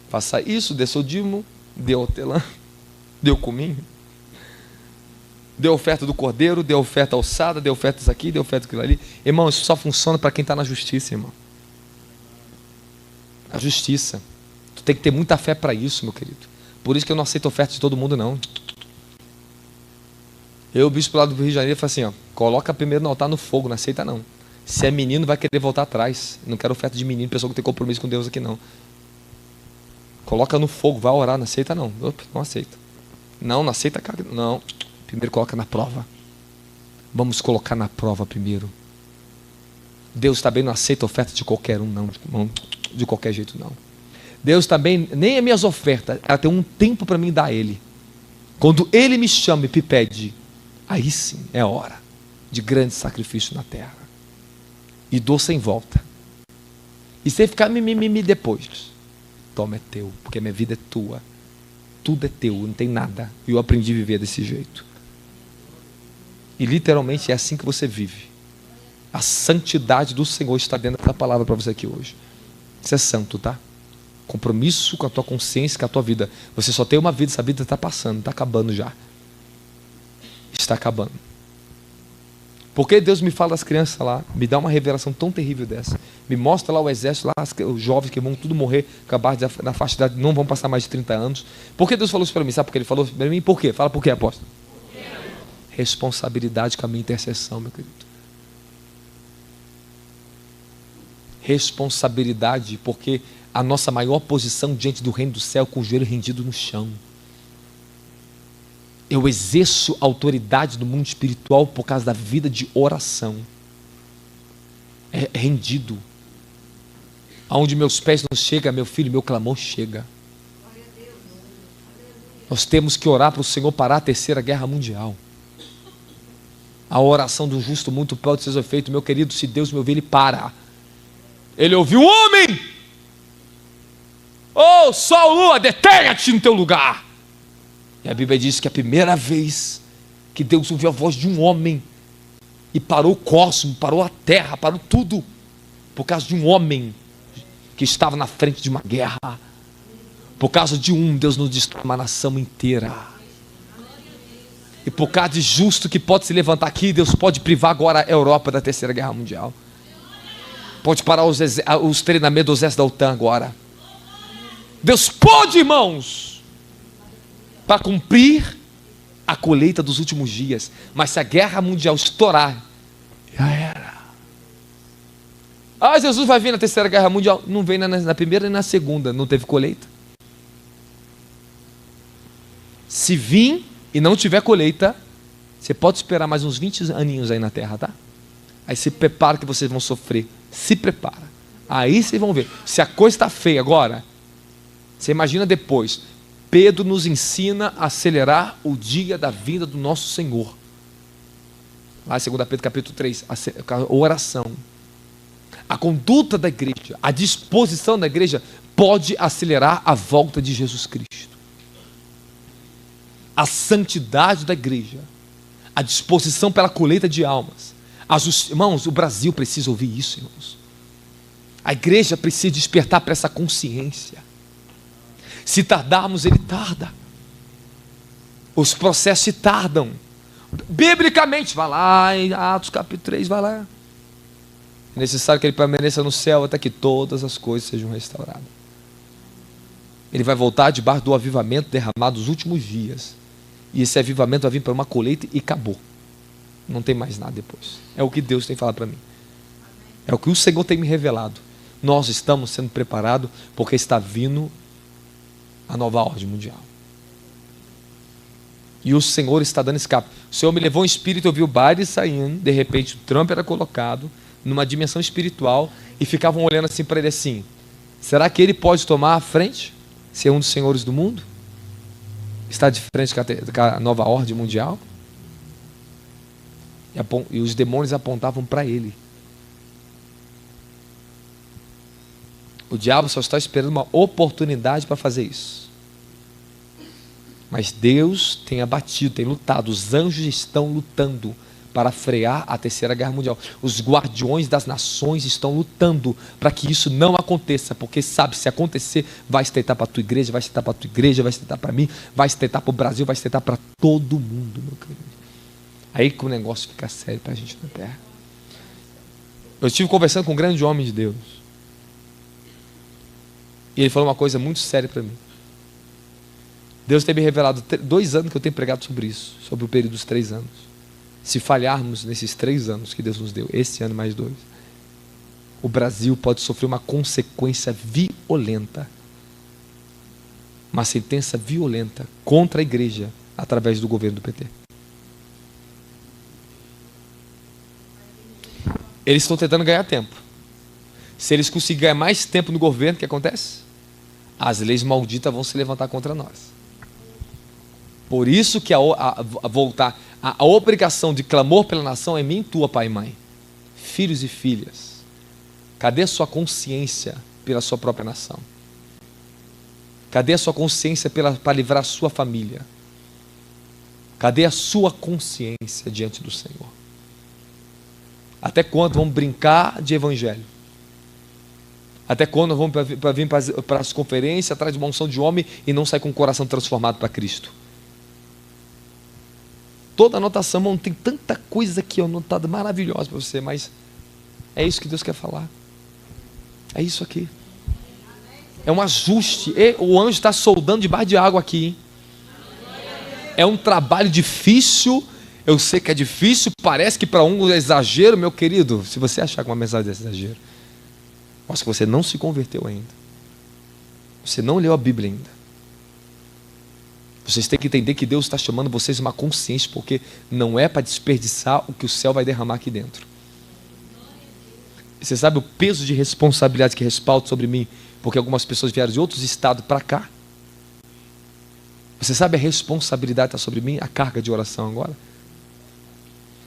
Faça isso, dê seu dízimo, dê hortelã, dê o cominho, dê a oferta do cordeiro, dê a oferta alçada, dê ofertas aqui, dê oferta aquilo ali. Irmão, isso só funciona para quem está na justiça, irmão. A justiça. Tu tem que ter muita fé para isso, meu querido. Por isso que eu não aceito oferta de todo mundo, não. Eu, o bispo lá do Rio de Janeiro, falei assim, coloca primeiro no altar no fogo, não aceita não. Se é menino, vai querer voltar atrás. Não quero oferta de menino, pessoa que tem compromisso com Deus aqui não. Coloca no fogo, vai orar, não aceita não. Opa, não aceita. Não aceita, não. Primeiro coloca na prova. Vamos colocar na prova primeiro. Deus também não aceita oferta de qualquer um, não. De qualquer jeito, não. Deus também, nem as minhas ofertas, ela tem um tempo para mim dar a Ele. Quando Ele me chama e me pede, aí sim é hora de grande sacrifício na terra. E dou sem volta. E sem ficar mimimi depois. Toma, é teu, porque minha vida é tua. Tudo é teu, não tem nada. E eu aprendi a viver desse jeito. E literalmente é assim que você vive. A santidade do Senhor está dentro da palavra para você aqui hoje. Você é santo, tá? Compromisso com a tua consciência, com a tua vida. Você só tem uma vida, essa vida está passando, está acabando já. Está acabando. Porque Deus me fala das crianças lá, me dá uma revelação tão terrível dessa. Me mostra lá o exército, lá os jovens que vão tudo morrer, acabar na faixa de idade, não vão passar mais de 30 anos. Por que Deus falou isso para mim? Sabe por que Ele falou para mim? Por quê? Fala por quê, apóstolo? Responsabilidade com a minha intercessão, meu querido. Responsabilidade, porque a nossa maior posição diante do reino do céu com o joelho rendido no chão. Eu exerço autoridade no mundo espiritual por causa da vida de oração. É rendido. Aonde meus pés não chegam, meu filho, meu clamor chega. Nós temos que orar para o Senhor parar a terceira guerra mundial. A oração do justo muito pode ser feita, meu querido, se Deus me ouvir, Ele para. Ele ouviu um homem. Oh, sol, lua, detenha-te no teu lugar. E a Bíblia diz que a primeira vez que Deus ouviu a voz de um homem e parou o cosmos, parou a terra, parou tudo, por causa de um homem que estava na frente de uma guerra. Por causa de Deus não destrói uma nação inteira. E por causa de justo que pode se levantar aqui, Deus pode privar agora a Europa da terceira guerra mundial. Pode parar os treinamentos do exército da OTAN agora. Deus pode, irmãos, para cumprir a colheita dos últimos dias. Mas se a guerra mundial estourar, já era. Ah, Jesus vai vir na terceira guerra mundial. Não vem na primeira nem na segunda. Não teve colheita. Se vir e não tiver colheita, você pode esperar mais uns 20 aninhos aí na terra, tá? Aí se prepara que vocês vão sofrer. Se prepara. Aí vocês vão ver. Se a coisa está feia agora, você imagina depois. Pedro nos ensina a acelerar o dia da vinda do nosso Senhor. Lá em 2 Pedro capítulo 3, a oração. A conduta da igreja, a disposição da igreja pode acelerar a volta de Jesus Cristo. A santidade da igreja, a disposição pela colheita de almas. Irmãos, o Brasil precisa ouvir isso, irmãos. A igreja precisa despertar para essa consciência. Se tardarmos, ele tarda. Os processos se tardam. Biblicamente, vai lá em Atos capítulo 3, vai lá. É necessário que ele permaneça no céu até que todas as coisas sejam restauradas. Ele vai voltar debaixo do avivamento derramado nos últimos dias. E esse avivamento vai vir para uma colheita e acabou. Não tem mais nada depois. É o que Deus tem falado para mim. É o que o Senhor tem me revelado. Nós estamos sendo preparados porque está vindo a nova ordem mundial. E o Senhor está dando escape. O Senhor me levou em espírito, eu vi o Biden saindo, de repente o Trump era colocado numa dimensão espiritual e ficavam olhando assim para ele assim, será que ele pode tomar a frente? Ser um dos senhores do mundo? Está de frente com a nova ordem mundial? E os demônios apontavam para ele. O diabo só está esperando uma oportunidade para fazer isso. Mas Deus tem abatido, tem lutado. Os anjos estão lutando para frear a terceira guerra mundial. Os guardiões das nações estão lutando para que isso não aconteça. Porque sabe, se acontecer, vai estreitar para a tua igreja, vai estreitar para a tua igreja, vai estreitar para mim, vai estreitar para o Brasil, vai estreitar para todo mundo, meu querido. Aí que o negócio fica sério para a gente na terra. Eu estive conversando com um grande homem de Deus. E ele falou uma coisa muito séria para mim. Deus tem me revelado 2 anos que eu tenho pregado sobre isso, sobre o período dos 3 anos. Se falharmos nesses 3 anos que Deus nos deu, esse ano mais 2, o Brasil pode sofrer uma consequência violenta. uma sentença violenta contra a igreja através do governo do PT. Eles estão tentando ganhar tempo. Se eles conseguirem ganhar mais tempo no governo, o que acontece? As leis malditas vão se levantar contra nós. Por isso que a obrigação de clamor pela nação é minha e tua, pai e mãe. Filhos e filhas. Cadê a sua consciência pela sua própria nação? Cadê a sua consciência para livrar a sua família? Cadê a sua consciência diante do Senhor? Até quando vamos brincar de evangelho? Até quando vamos vir para as conferências atrás de uma unção de homem e não sair com o coração transformado para Cristo? Toda anotação, irmão, tem tanta coisa aqui anotada maravilhosa para você, mas é isso que Deus quer falar. É isso aqui. É um ajuste. E o anjo está soldando debaixo de água aqui, hein? É um trabalho difícil. Eu sei que é difícil. Parece que para um é exagero, meu querido. Se você achar que uma mensagem é exagero, acho que você não se converteu ainda. Você não leu a Bíblia ainda. Vocês têm que entender que Deus está chamando vocês uma consciência, porque não é para desperdiçar o que o céu vai derramar aqui dentro. Você sabe o peso de responsabilidade que respalda sobre mim, porque algumas pessoas vieram de outros estados para cá? Você sabe a responsabilidade que está sobre mim, a carga de oração agora?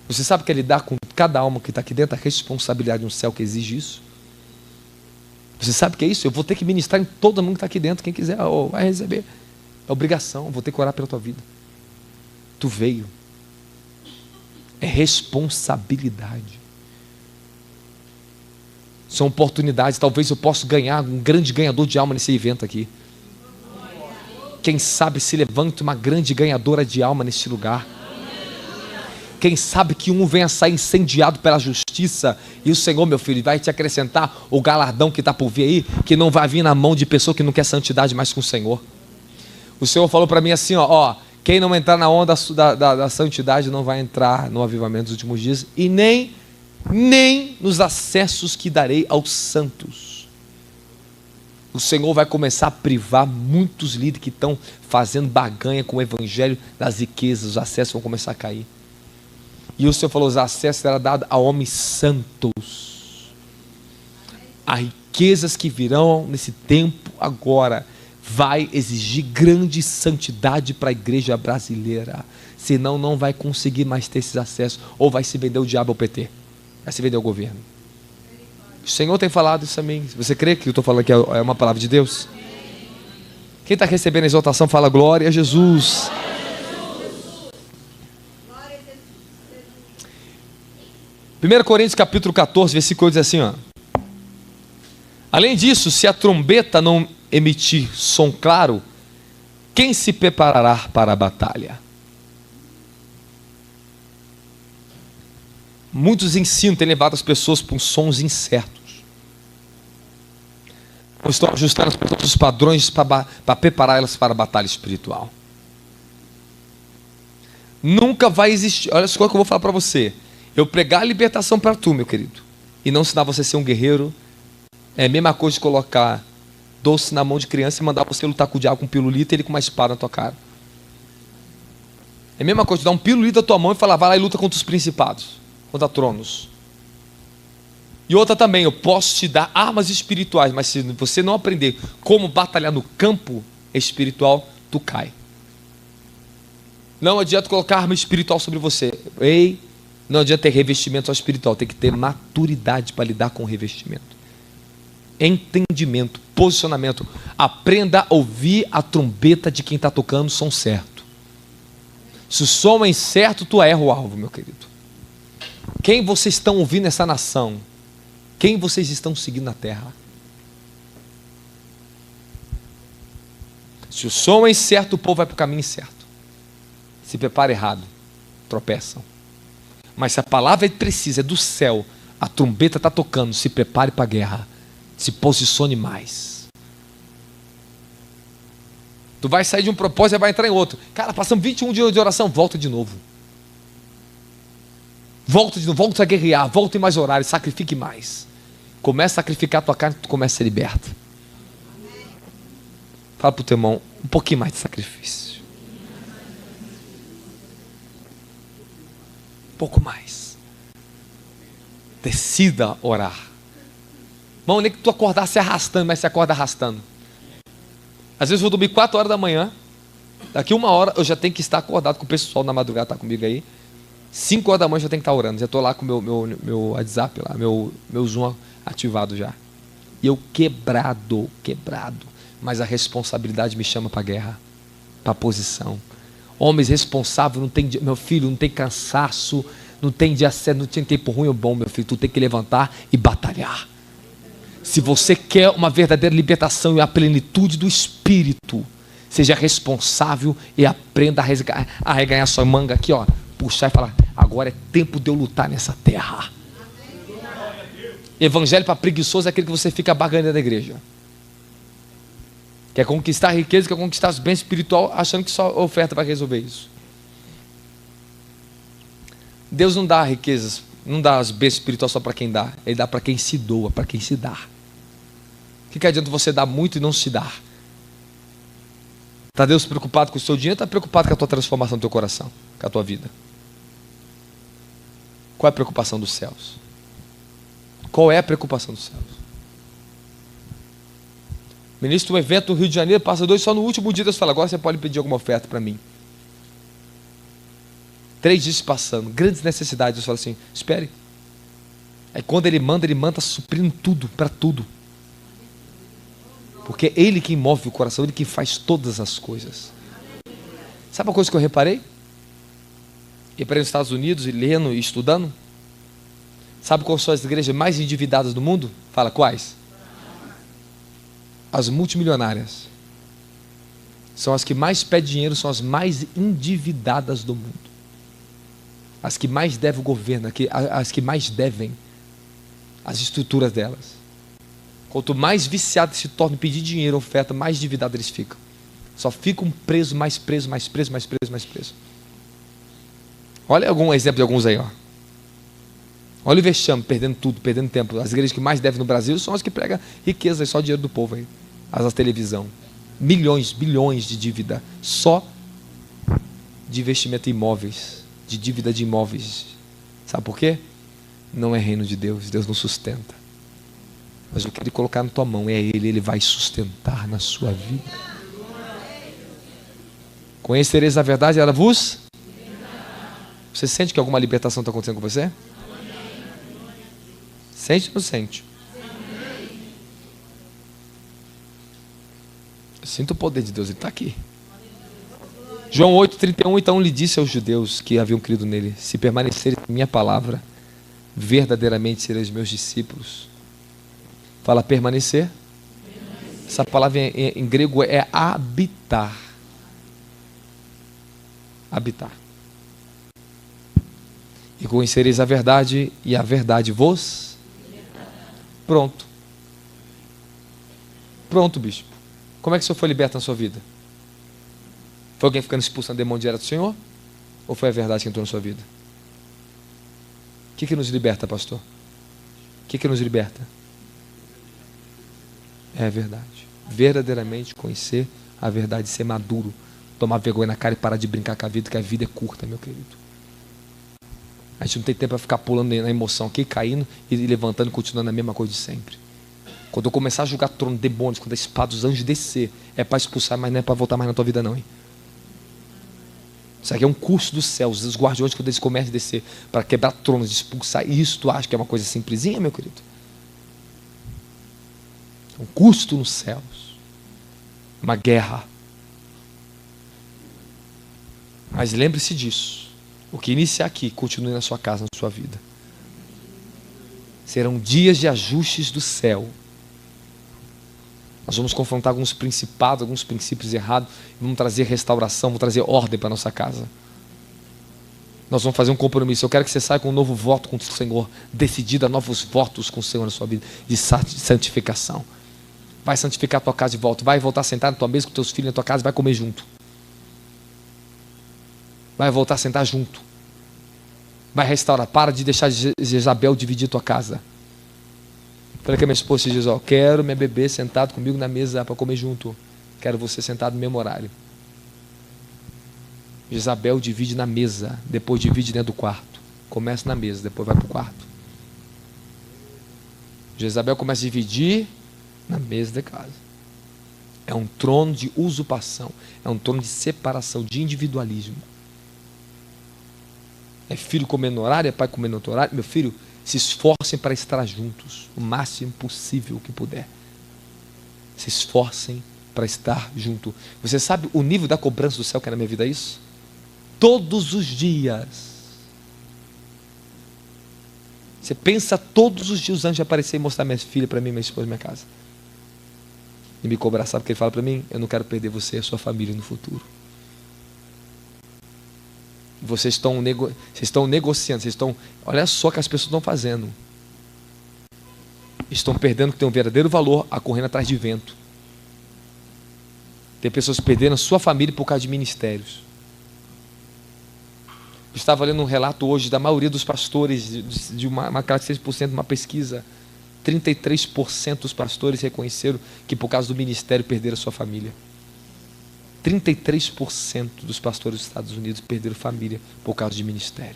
Você sabe que é lidar com cada alma que está aqui dentro, a responsabilidade no céu que exige isso? Você sabe que é isso? Eu vou ter que ministrar em todo mundo que está aqui dentro, quem quiser vai receber. É obrigação, vou ter que orar pela tua vida. Tu veio. É responsabilidade. São oportunidades. Talvez eu possa ganhar um grande ganhador de alma nesse evento aqui. Quem sabe se levante uma grande ganhadora de alma nesse lugar. Quem sabe que um venha sair incendiado pela justiça e o Senhor, meu filho, vai te acrescentar o galardão que está por vir aí, que não vai vir na mão de pessoa que não quer santidade mais com o Senhor. O Senhor falou para mim assim, quem não entrar na onda da santidade não vai entrar no avivamento dos últimos dias e nem nos acessos que darei aos santos. O Senhor vai começar a privar muitos líderes que estão fazendo barganha com o evangelho das riquezas, os acessos vão começar a cair. E o Senhor falou, os acessos serão dados a homens santos. As riquezas que virão nesse tempo agora vai exigir grande santidade para a igreja brasileira. Senão não vai conseguir mais ter esses acessos. Ou vai se vender o diabo ao PT. Vai se vender ao governo. O Senhor tem falado isso a mim. Você crê que eu estou falando que é uma palavra de Deus? Quem está recebendo a exaltação fala glória a Jesus. 1 Coríntios capítulo 14, versículo 8 diz assim, além disso, se a trombeta não emitir som claro, quem se preparará para a batalha? Muitos ensinos têm levado as pessoas para uns sons incertos. Estão ajustando as pessoas os padrões para preparar elas para a batalha espiritual. Nunca vai existir. Olha só o que eu vou falar para você. Eu pregar a libertação para tu, meu querido, e não ensinar você a ser um guerreiro, é a mesma coisa de colocar doce na mão de criança e mandar você lutar com o diabo com um pirulito e ele com uma espada na tua cara. É a mesma coisa de dar um pirulito na tua mão e falar, vai lá e luta contra os principados, contra tronos. E outra também, eu posso te dar armas espirituais, mas se você não aprender como batalhar no campo espiritual, tu cai. Não adianta colocar arma espiritual sobre você. Não adianta ter revestimento só espiritual, tem que ter maturidade para lidar com o revestimento. Entendimento, posicionamento. Aprenda a ouvir a trombeta de quem está tocando o som certo. Se o som é incerto, tu erra o alvo, meu querido. Quem vocês estão ouvindo nessa nação? Quem vocês estão seguindo na terra? Se o som é incerto, o povo vai para o caminho incerto. Se prepara errado, tropeçam. Mas se a palavra é precisa, é do céu, a trombeta está tocando, se prepare para a guerra, se posicione mais. Tu vai sair de um propósito e vai entrar em outro. Cara, passamos 21 dias de oração, volta de novo. Volta de novo, volta a guerrear, volta em mais horário, sacrifique mais. Começa a sacrificar a tua carne, tu começa a ser liberto. Fala para o teu irmão, um pouquinho mais de sacrifício. Um pouco mais. Decida orar. Irmão, nem que tu acordar se arrastando, mas se acorda arrastando. Às vezes eu vou dormir 4 horas da manhã. Daqui 1 hora eu já tenho que estar acordado com o pessoal na madrugada, tá comigo aí. 5 horas da manhã eu já tenho que estar orando. Já estou lá com o meu WhatsApp, lá, meu Zoom ativado já. E eu quebrado. Mas a responsabilidade me chama para a guerra, para a posição. Homens responsáveis, não tem, meu filho, não tem cansaço, não tem dia certo, não tem tempo ruim ou bom, meu filho. Tu tem que levantar e batalhar. Se você quer uma verdadeira libertação e a plenitude do Espírito, seja responsável e aprenda a reganhar sua manga aqui, ó, puxar e falar, agora é tempo de eu lutar nessa terra. Evangelho para preguiçoso é aquele que você fica barganhando da igreja. Quer conquistar a riqueza, quer conquistar os bens espirituais, achando que só a oferta vai resolver isso. Deus não dá riquezas, não dá os bens espirituais só para quem dá. Ele dá para quem se doa, para quem se dá. O que adianta você dar muito e não se dar? Está Deus preocupado com o seu dinheiro? Está preocupado com a tua transformação do teu coração, com a tua vida? Qual é a preocupação dos céus? Qual é a preocupação dos céus? Ministro um evento no Rio de Janeiro, passa 2, só no último dia Deus fala, agora você pode pedir alguma oferta para mim. 3 dias passando, grandes necessidades, Deus fala assim, espere. Aí quando Ele manda suprindo tudo, para tudo. Porque é Ele que move o coração, Ele que faz todas as coisas. Sabe uma coisa que eu reparei? Reparei nos Estados Unidos, e lendo e estudando. Sabe quais são as igrejas mais endividadas do mundo? Fala, quais? As multimilionárias. São as que mais pedem dinheiro, são as mais endividadas do mundo. As que mais devem o governo, as que mais devem as estruturas delas. Quanto mais viciados se tornam em pedir dinheiro, oferta, mais endividados eles ficam. Só ficam presos, mais presos. Olha algum exemplo de alguns aí, ó. Olha o vexame, perdendo tudo, perdendo tempo. As igrejas que mais devem no Brasil são as que pregam riqueza, só dinheiro do povo aí. As da televisão. Milhões, bilhões de dívida. Só de investimento em imóveis. De dívida de imóveis. Sabe por quê? Não é reino de Deus. Deus não sustenta. Mas eu quero colocar na tua mão. É Ele vai sustentar na sua vida. Conhecereis a verdade, ela vos... Você sente que alguma libertação está acontecendo com você? Sente ou não sente? Eu sinto o poder de Deus, Ele está aqui. João 8,31, então lhe disse aos judeus que haviam crido nele, se permanecerem em minha palavra, verdadeiramente sereis meus discípulos. Fala permanecer. Essa palavra em grego é habitar. Habitar. E conhecereis a verdade, e a verdade vos... Pronto. Pronto, bispo. Como é que o senhor foi liberto na sua vida? Foi alguém ficando expulsando demônio direto do Senhor? Ou foi a verdade que entrou na sua vida? O que nos liberta, pastor? O que nos liberta? É a verdade. Verdadeiramente conhecer a verdade, ser maduro, tomar vergonha na cara e parar de brincar com a vida, que a vida é curta, meu querido. A gente não tem tempo para ficar pulando na emoção aqui, caindo e levantando e continuando a mesma coisa de sempre. Quando eu começar a julgar trono, demônios, quando a espada dos anjos descer, é para expulsar, mas não é para voltar mais na tua vida não, hein? Isso aqui é um curso dos céus, os guardiões, quando eles começam a descer para quebrar tronos, expulsar. E isso tu acha que é uma coisa simplesinha, meu querido? É um custo nos céus. Uma guerra. Mas lembre-se disso. O que iniciar aqui, continue na sua casa, na sua vida. Serão dias de ajustes do céu. Nós vamos confrontar alguns principados, alguns princípios errados. Vamos trazer restauração, vamos trazer ordem para a nossa casa. Nós vamos fazer um compromisso. Eu quero que você saia com um novo voto com o Senhor. Decidida, novos votos com o Senhor na sua vida. De santificação. Vai santificar a tua casa de volta. Vai voltar a sentar na tua mesa com teus filhos na tua casa e vai comer junto. Vai voltar a sentar junto. Vai restaurar. Para de deixar Jezabel dividir tua casa. Falei que a minha esposa diz, ó, quero minha bebê sentado comigo na mesa para comer junto. Quero você sentado no mesmo horário. Jezabel divide na mesa, depois divide dentro do quarto. Começa na mesa, depois vai para o quarto. Jezabel começa a dividir na mesa de casa. É um trono de usurpação, é um trono de separação, de individualismo. É filho comendo no horário, é pai comendo no outro horário. Meu filho, se esforcem para estar juntos, o máximo possível que puder. Se esforcem para estar junto. Você sabe o nível da cobrança do céu que é na minha vida isso? Todos os dias. Você pensa todos os dias antes de aparecer e mostrar minha filha para mim, minha esposa, minha casa. E me cobrar, sabe o que ele fala para mim? Eu não quero perder você e a sua família no futuro. Vocês estão negociando, olha só o que as pessoas estão fazendo. Estão perdendo o que tem um verdadeiro valor, a correndo atrás de vento. Tem pessoas perdendo a sua família por causa de ministérios. Eu estava lendo um relato hoje da maioria dos pastores, de uma característica de uma pesquisa. 33% dos pastores reconheceram que por causa do ministério perderam a sua família. 33% dos pastores dos Estados Unidos perderam família por causa de ministério.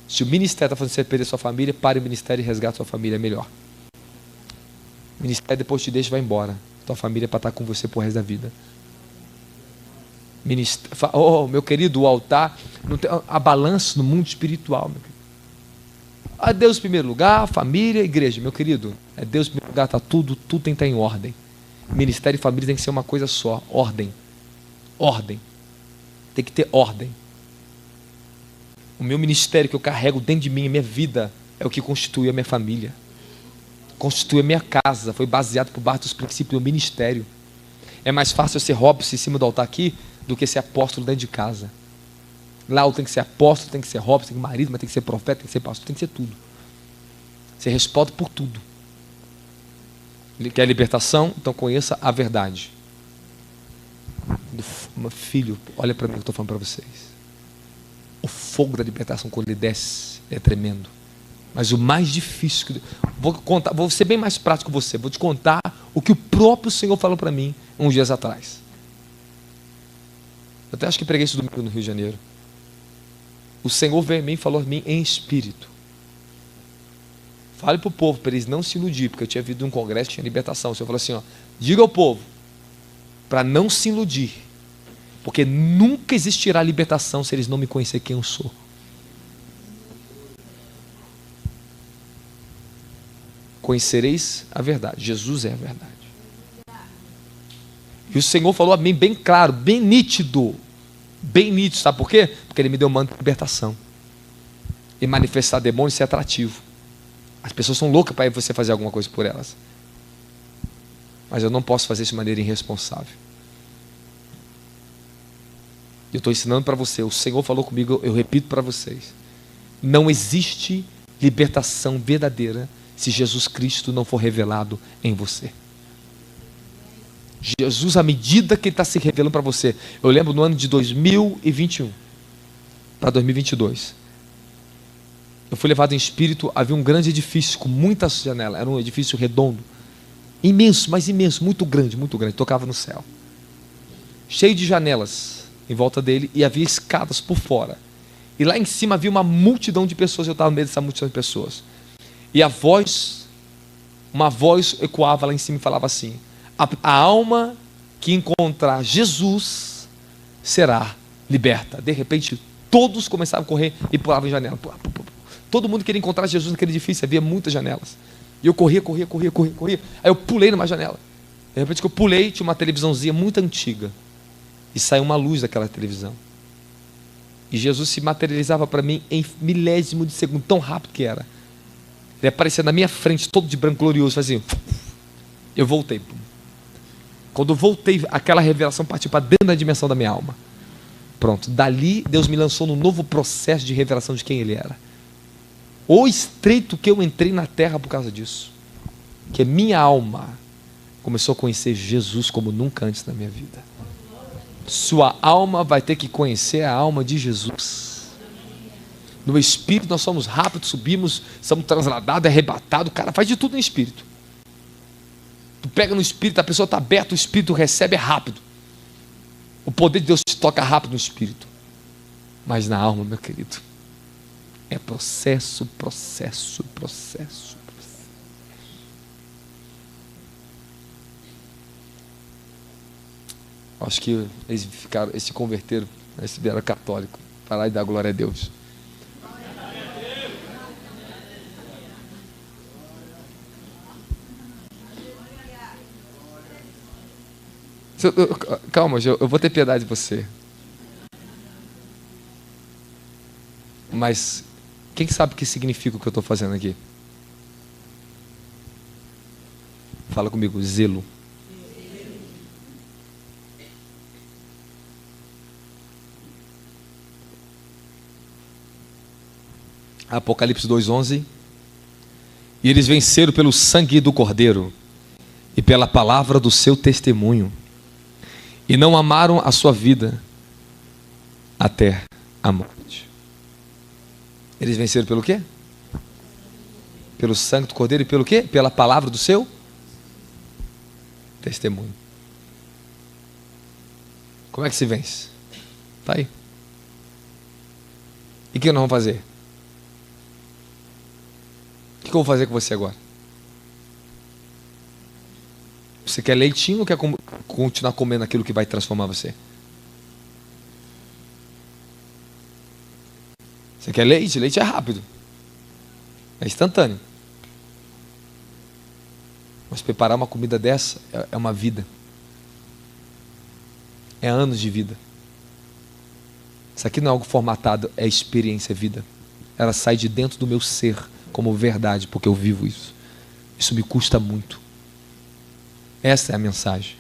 Se o ministério está fazendo você perder sua família, pare o ministério e resgate sua família, é melhor. O ministério depois te deixa e vai embora. Tua família é para estar com você por resto da vida. Oh, meu querido, o altar, não tem, a balança no mundo espiritual, meu querido. A Deus em primeiro lugar, família, igreja, meu querido. É Deus em primeiro lugar, está tudo tem que estar em ordem. Ministério e família tem que ser uma coisa só, ordem. Ordem. Tem que ter ordem. O meu ministério que eu carrego dentro de mim, a minha vida, é o que constitui a minha família. Constitui a minha casa. Foi baseado por baixo dos princípios do ministério. É mais fácil eu ser Robson em cima do altar aqui do que ser apóstolo dentro de casa. Lá eu tenho que ser apóstolo, tem que ser Robson, tem que ser marido, mas tem que ser profeta, tem que ser pastor, tem que ser tudo. Ser resposta por tudo. Ele quer libertação, então conheça a verdade. Meu filho, olha para mim que eu estou falando para vocês. O fogo da libertação quando ele desce é tremendo. Mas o mais difícil, vou ser bem mais prático com você, vou te contar o que o próprio Senhor falou para mim uns dias atrás. Eu até acho que preguei isso domingo no Rio de Janeiro. O Senhor veio a mim e falou a mim em espírito. Fale para o povo, para eles não se iludir, porque eu tinha vindo de um congresso, tinha libertação. O Senhor falou assim, ó, diga ao povo, para não se iludir, porque nunca existirá libertação se eles não me conhecerem quem eu sou. Conhecereis a verdade. Jesus é a verdade. E o Senhor falou a mim bem claro, bem nítido. Bem nítido, sabe por quê? Porque Ele me deu manto de libertação. E manifestar demônios é atrativo. As pessoas são loucas para você fazer alguma coisa por elas. Mas eu não posso fazer isso de maneira irresponsável. Eu estou ensinando para você. O Senhor falou comigo, eu repito para vocês. Não existe libertação verdadeira se Jesus Cristo não for revelado em você. Jesus, à medida que Ele está se revelando para você. Eu lembro no ano de 2021 para 2022. Eu fui levado em espírito, havia um grande edifício com muitas janelas. Era um edifício redondo. Imenso, mas imenso, muito grande, tocava no céu. Cheio de janelas em volta dele e havia escadas por fora. E lá em cima havia uma multidão de pessoas, eu estava no meio dessa multidão de pessoas. E uma voz ecoava lá em cima e falava assim: a alma que encontrar Jesus será liberta. De repente, todos começaram a correr e pulavam em janela. Todo mundo queria encontrar Jesus naquele edifício, havia muitas janelas. E eu corria. Aí eu pulei numa janela. De repente que eu pulei, tinha uma televisãozinha muito antiga. E saiu uma luz daquela televisão. E Jesus se materializava para mim em milésimo de segundo, tão rápido que era. Ele aparecia na minha frente, todo de branco glorioso, fazia. Eu voltei. Quando eu voltei, aquela revelação partiu para dentro da dimensão da minha alma. Pronto, dali Deus me lançou num novo processo de revelação de quem Ele era. O estreito que eu entrei na terra por causa disso. Que minha alma começou a conhecer Jesus como nunca antes na minha vida. Sua alma vai ter que conhecer a alma de Jesus. No espírito nós somos rápidos, subimos, somos transladados, arrebatados. O cara faz de tudo no espírito. Tu pega no Espírito, a pessoa está aberta, o Espírito recebe, é rápido. O poder de Deus te toca rápido no Espírito. Mas na alma, meu querido, é processo. Acho que eles se converteram, eles vieram católico, para lá e dar glória a Deus. Calma, eu vou ter piedade de você. Mas quem sabe o que significa o que eu estou fazendo aqui? Fala comigo, zelo. Apocalipse 2:11. E eles venceram pelo sangue do Cordeiro e pela palavra do seu testemunho, e não amaram a sua vida até a morte. Eles venceram pelo quê? Pelo sangue do Cordeiro e pelo quê? Pela palavra do seu testemunho. Como é que se vence? Está aí. E o que nós vamos fazer? O que eu vou fazer com você agora? Você quer leitinho ou quer continuar comendo aquilo que vai transformar você? Você quer leite? Leite é rápido. É instantâneo. Mas preparar uma comida dessa é uma vida. É anos de vida. Isso aqui não é algo formatado, é experiência, é vida. Ela sai de dentro do meu ser como verdade, porque eu vivo isso. Isso me custa muito. Essa é a mensagem.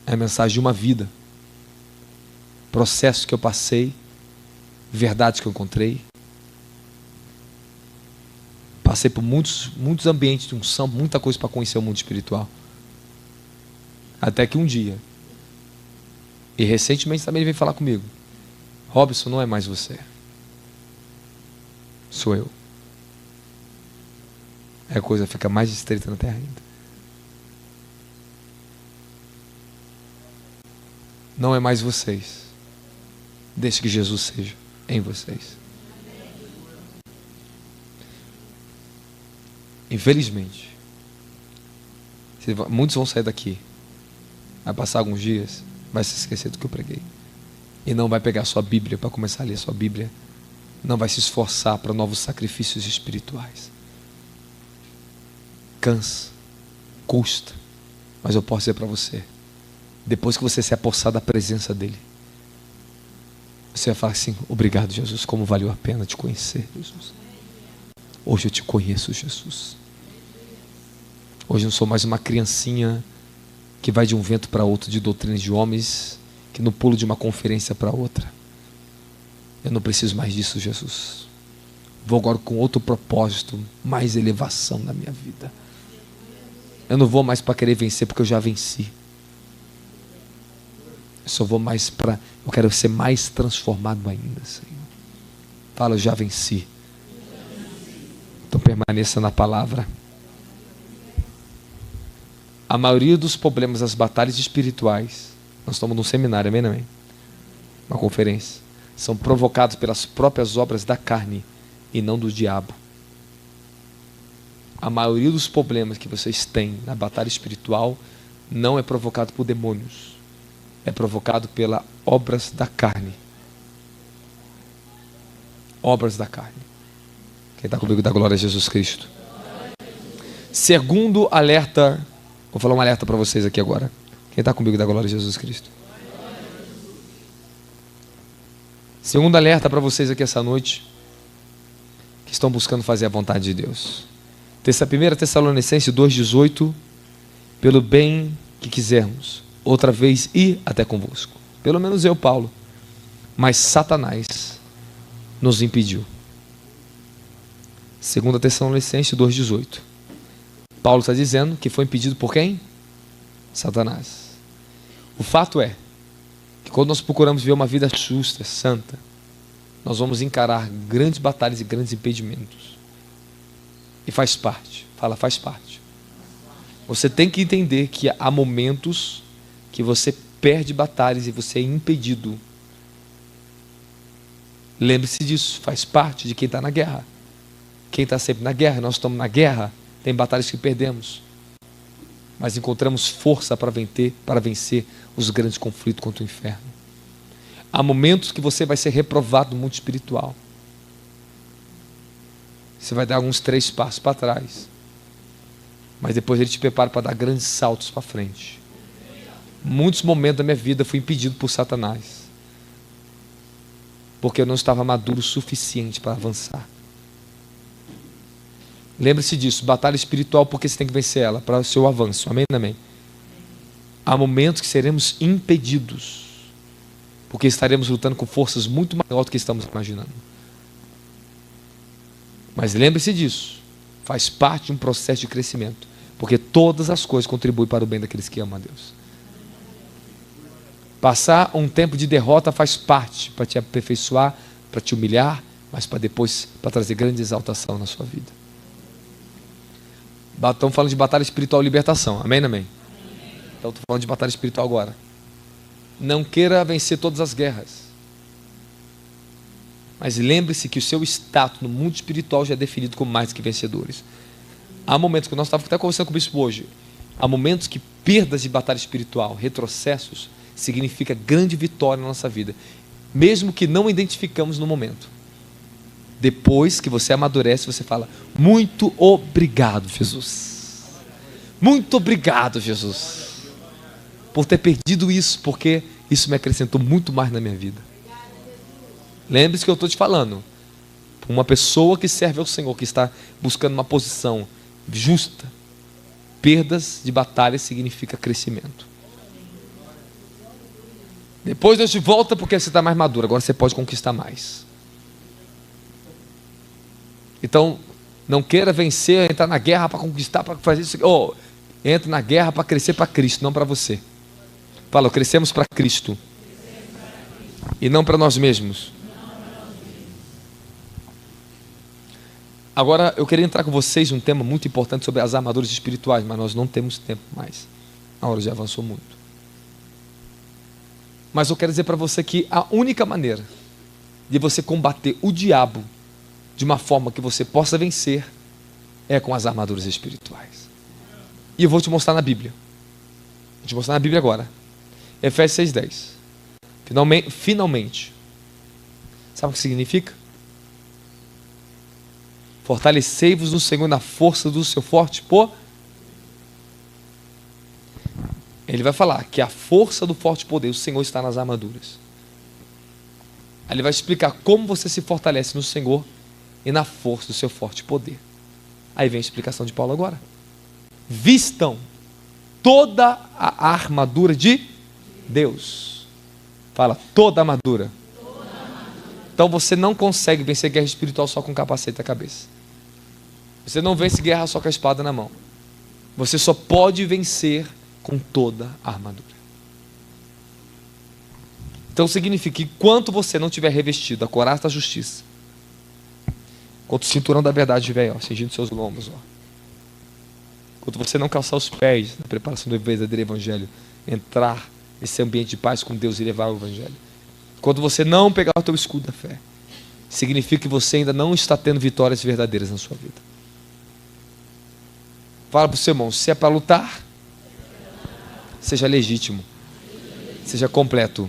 É a mensagem de uma vida. Processos que eu passei, verdades que eu encontrei. Passei por muitos ambientes de unção, muita coisa para conhecer o mundo espiritual. Até que um dia, e recentemente também ele veio falar comigo: Robson, não é mais você. Sou eu. Aí a coisa fica mais estreita na terra ainda. Não é mais vocês. Deixe que Jesus seja em vocês. Infelizmente, muitos vão sair daqui, vai passar alguns dias, vai se esquecer do que eu preguei, e não vai pegar sua Bíblia para começar a ler sua Bíblia, não vai se esforçar para novos sacrifícios espirituais. Cansa, custa, mas eu posso dizer para você, depois que você se apossar da presença dele, você vai falar assim: obrigado, Jesus, como valeu a pena te conhecer, Jesus. Hoje eu te conheço, Jesus. Hoje eu não sou mais uma criancinha que vai de um vento para outro de doutrinas de homens, que no pulo de uma conferência para outra. Eu não preciso mais disso, Jesus. Vou agora com outro propósito, mais elevação na minha vida. Eu não vou mais para querer vencer, porque eu já venci. Eu só vou mais para... Eu quero ser mais transformado ainda, Senhor. Fala, eu já venci. Então permaneça na palavra. A maioria dos problemas, as batalhas espirituais, nós estamos num seminário, amém, amém? Uma conferência. São provocados pelas próprias obras da carne e não do diabo. A maioria dos problemas que vocês têm na batalha espiritual não é provocado por demônios. É provocado pelas obras da carne. Obras da carne. Quem está comigo dá glória a Jesus Cristo. Segundo alerta, vou falar um alerta para vocês aqui agora. Quem está comigo dá glória a Jesus Cristo. Segundo alerta para vocês aqui essa noite, que estão buscando fazer a vontade de Deus. 1 Tessalonicenses 2,18, pelo bem que quisermos, outra vez ir até convosco. Pelo menos eu, Paulo. Mas Satanás nos impediu. 2 Tessalonicenses 2,18. Paulo está dizendo que foi impedido por quem? Satanás. O fato é que quando nós procuramos viver uma vida justa, santa, nós vamos encarar grandes batalhas e grandes impedimentos. E faz parte. Fala, faz parte. Você tem que entender que há momentos que você perde batalhas e você é impedido. Lembre-se disso, faz parte de quem está na guerra. Quem está sempre na guerra, nós estamos na guerra, tem batalhas que perdemos. Mas encontramos força para vencer os grandes conflitos contra o inferno. Há momentos que você vai ser reprovado no mundo espiritual. Você vai dar alguns 3 passos para trás. Mas depois ele te prepara para dar grandes saltos para frente. Muitos momentos da minha vida fui impedido por Satanás. Porque eu não estava maduro o suficiente para avançar. Lembre-se disso, batalha espiritual porque você tem que vencer ela, para o seu avanço. Amém? Amém. Há momentos que seremos impedidos. Porque estaremos lutando com forças muito maiores do que estamos imaginando. Mas lembre-se disso. Faz parte de um processo de crescimento. Porque todas as coisas contribuem para o bem daqueles que amam a Deus. Passar um tempo de derrota faz parte para te aperfeiçoar, para te humilhar, mas para depois, para trazer grande exaltação na sua vida. Estamos falando de batalha espiritual e libertação. Amém, amém? Então estou falando de batalha espiritual agora. Não queira vencer todas as guerras. Mas lembre-se que o seu status no mundo espiritual já é definido como mais que vencedores. Há momentos que nós estávamos até conversando com o bispo hoje. Há momentos que perdas de batalha espiritual, retrocessos, significa grande vitória na nossa vida. Mesmo que não identificamos no momento. Depois que você amadurece, você fala: muito obrigado, Jesus. Muito obrigado, Jesus, por ter perdido isso, porque isso me acrescentou muito mais na minha vida. Lembre-se que eu estou te falando. Uma pessoa que serve ao Senhor, que está buscando uma posição justa, perdas de batalha significa crescimento. Depois Deus te volta porque você está mais maduro. Agora você pode conquistar mais. Então, não queira vencer, entrar na guerra para conquistar, para fazer isso. Entre na guerra para crescer para Cristo, não para você. Fala, crescemos para Cristo. E não para nós mesmos. Agora, eu queria entrar com vocês um tema muito importante sobre as armaduras espirituais, mas nós não temos tempo mais. A hora já avançou muito. Mas eu quero dizer para você que a única maneira de você combater o diabo de uma forma que você possa vencer é com as armaduras espirituais. E eu vou te mostrar na Bíblia. Vou te mostrar na Bíblia agora. Efésios 6:10. Finalmente. Sabe o que significa? Fortalecei-vos no Senhor na força do seu forte poder. Ele vai falar que a força do forte poder, o Senhor está nas armaduras. Aí ele vai explicar como você se fortalece no Senhor e na força do seu forte poder. Aí vem a explicação de Paulo agora. Vistam toda a armadura de Deus. Fala, toda a armadura. Então você não consegue vencer guerra espiritual só com capacete na cabeça. Você não vence guerra só com a espada na mão. Você só pode vencer com toda a armadura. Então significa que enquanto você não tiver revestido a couraça da justiça, enquanto o cinturão da verdade estiver cingindo seus lombos, enquanto você não calçar os pés na preparação do verdadeiro evangelho, entrar nesse ambiente de paz com Deus e levar o evangelho, quando você não pegar o teu escudo da fé, significa que você ainda não está tendo vitórias verdadeiras na sua vida. Fala para o seu irmão, se é para lutar, seja legítimo, seja completo.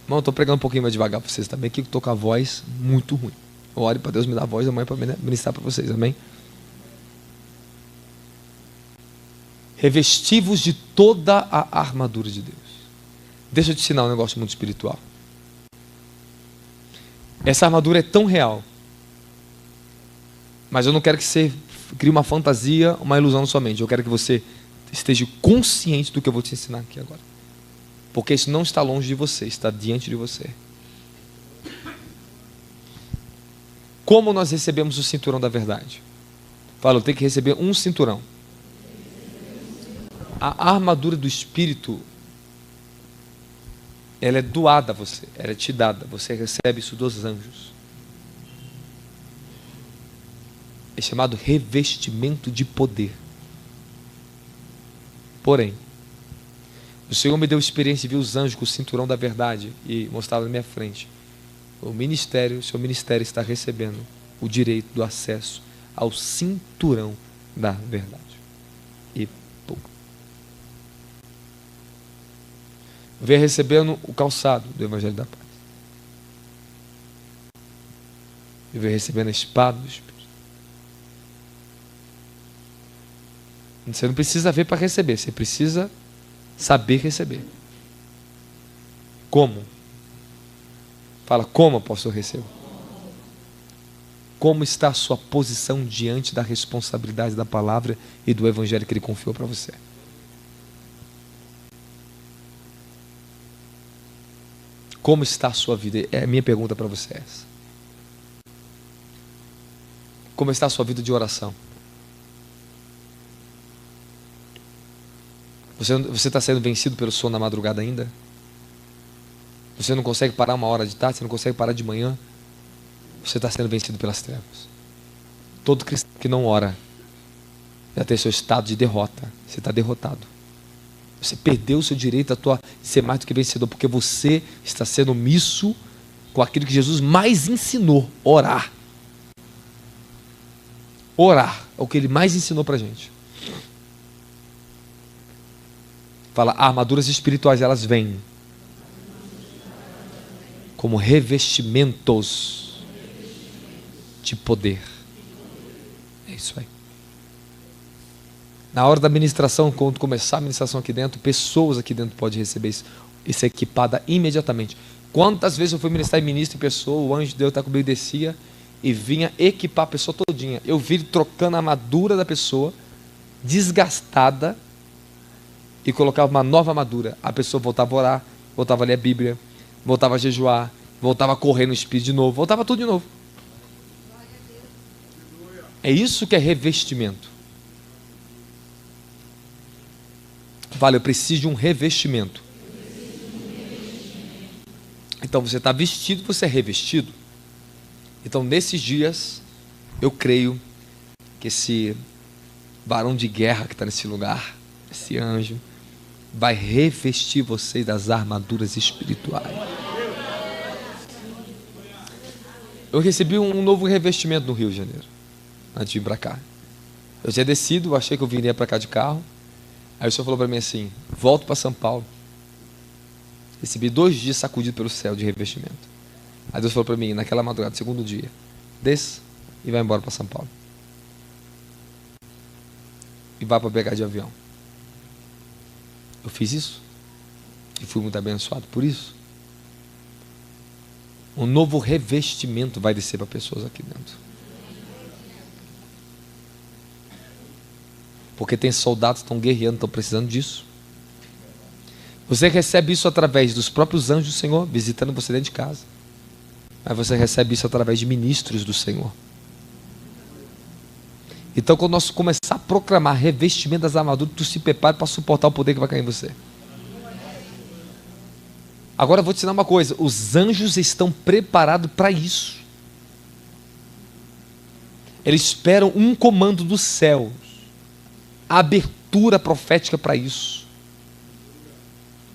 Irmão, eu estou pregando um pouquinho mais devagar para vocês também, que eu estou com a voz muito ruim. Ore para Deus me dar a voz amanhã para ministrar para vocês, amém? Revesti-vos de toda a armadura de Deus. Deixa eu te ensinar um negócio muito espiritual. Essa armadura é tão real, mas eu não quero que você crie uma fantasia, uma ilusão na sua mente. Eu quero que você esteja consciente do que eu vou te ensinar aqui agora. Porque isso não está longe de você, está diante de você. Como nós recebemos o cinturão da verdade? Fala, eu tenho que receber um cinturão. A armadura do Espírito, ela é doada a você, ela é te dada. Você recebe isso dos anjos. É chamado revestimento de poder. Porém, o Senhor me deu experiência de ver os anjos com o cinturão da verdade e mostrava na minha frente. O seu ministério está recebendo o direito do acesso ao cinturão da verdade. E pum. Vem recebendo o calçado do Evangelho da Paz. E vem recebendo a espada do Espírito. Você não precisa ver para receber, você precisa saber receber. Como? Fala, como apóstolo eu recebo? Como está a sua posição diante da responsabilidade da palavra e do evangelho que ele confiou para você? Como está a sua vida? É a minha pergunta para você essa. Como está a sua vida de oração? Você está sendo vencido pelo sono na madrugada ainda? Você não consegue parar uma hora de tarde? Você não consegue parar de manhã? Você está sendo vencido pelas trevas. Todo cristão que não ora já tem seu estado de derrota. Você está derrotado. Você perdeu o seu direito de ser mais do que vencedor, porque você está sendo omisso com aquilo que Jesus mais ensinou: orar. Orar é o que ele mais ensinou para a gente. Fala, armaduras espirituais, elas vêm como revestimentos de poder. É isso aí. Na hora da ministração, quando começar a ministração aqui dentro, pessoas aqui dentro podem receber isso e ser equipada imediatamente. Quantas vezes eu fui ministrar e ministro em pessoa, o anjo de Deus está comigo e descia e vinha equipar a pessoa todinha. Eu vi ele trocando a armadura da pessoa, desgastada, e colocava uma nova armadura. A pessoa voltava a orar, voltava a ler a Bíblia, voltava a jejuar, voltava a correr no Espírito de novo, voltava tudo de novo. É isso que é revestimento. Fala, eu preciso de um revestimento. Então você está vestido, você é revestido. Então nesses dias, eu creio que esse varão de guerra que está nesse lugar, esse anjo, vai revestir vocês das armaduras espirituais. Eu recebi um novo revestimento no Rio de Janeiro, antes de vir para cá. Eu tinha descido, achei que eu viria para cá de carro. Aí o Senhor falou para mim assim: volto para São Paulo. Recebi 2 dias sacudido pelo céu de revestimento. Aí Deus falou para mim, naquela madrugada, segundo dia: desça e vai embora para São Paulo. E vai para BH de avião. Eu fiz isso e fui muito abençoado por isso. Um novo revestimento vai descer para pessoas aqui dentro. Porque tem soldados que estão guerreando, estão precisando disso. Você recebe isso através dos próprios anjos do Senhor visitando você dentro de casa. Mas você recebe isso através de ministros do Senhor. Então, quando nós começar a proclamar revestimento das armaduras, tu se prepare para suportar o poder que vai cair em você. Agora eu vou te ensinar uma coisa: os anjos estão preparados para isso. Eles esperam um comando dos céus, a abertura profética para isso.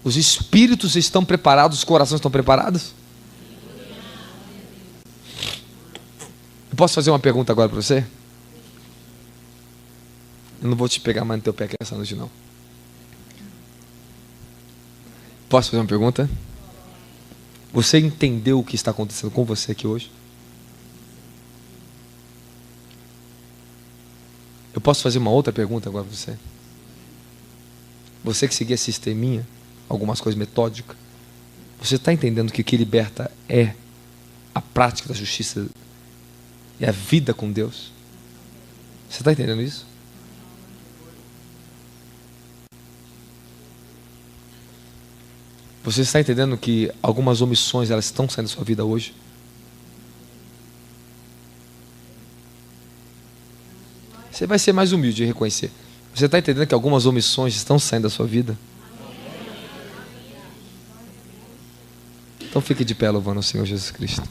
Os espíritos estão preparados, os corações estão preparados? Eu posso fazer uma pergunta agora para você? Eu não vou te pegar mais no teu pé essa noite, não. Posso fazer uma pergunta? Você entendeu o que está acontecendo com você aqui hoje? Eu posso fazer uma outra pergunta agora para você? Você que seguia sisteminha, algumas coisas metódicas, você está entendendo que o que liberta é a prática da justiça e a vida com Deus? Você está entendendo isso? Você está entendendo que algumas omissões elas estão saindo da sua vida hoje? Você vai ser mais humilde e reconhecer. Você está entendendo que algumas omissões estão saindo da sua vida? Então fique de pé louvando o Senhor Jesus Cristo.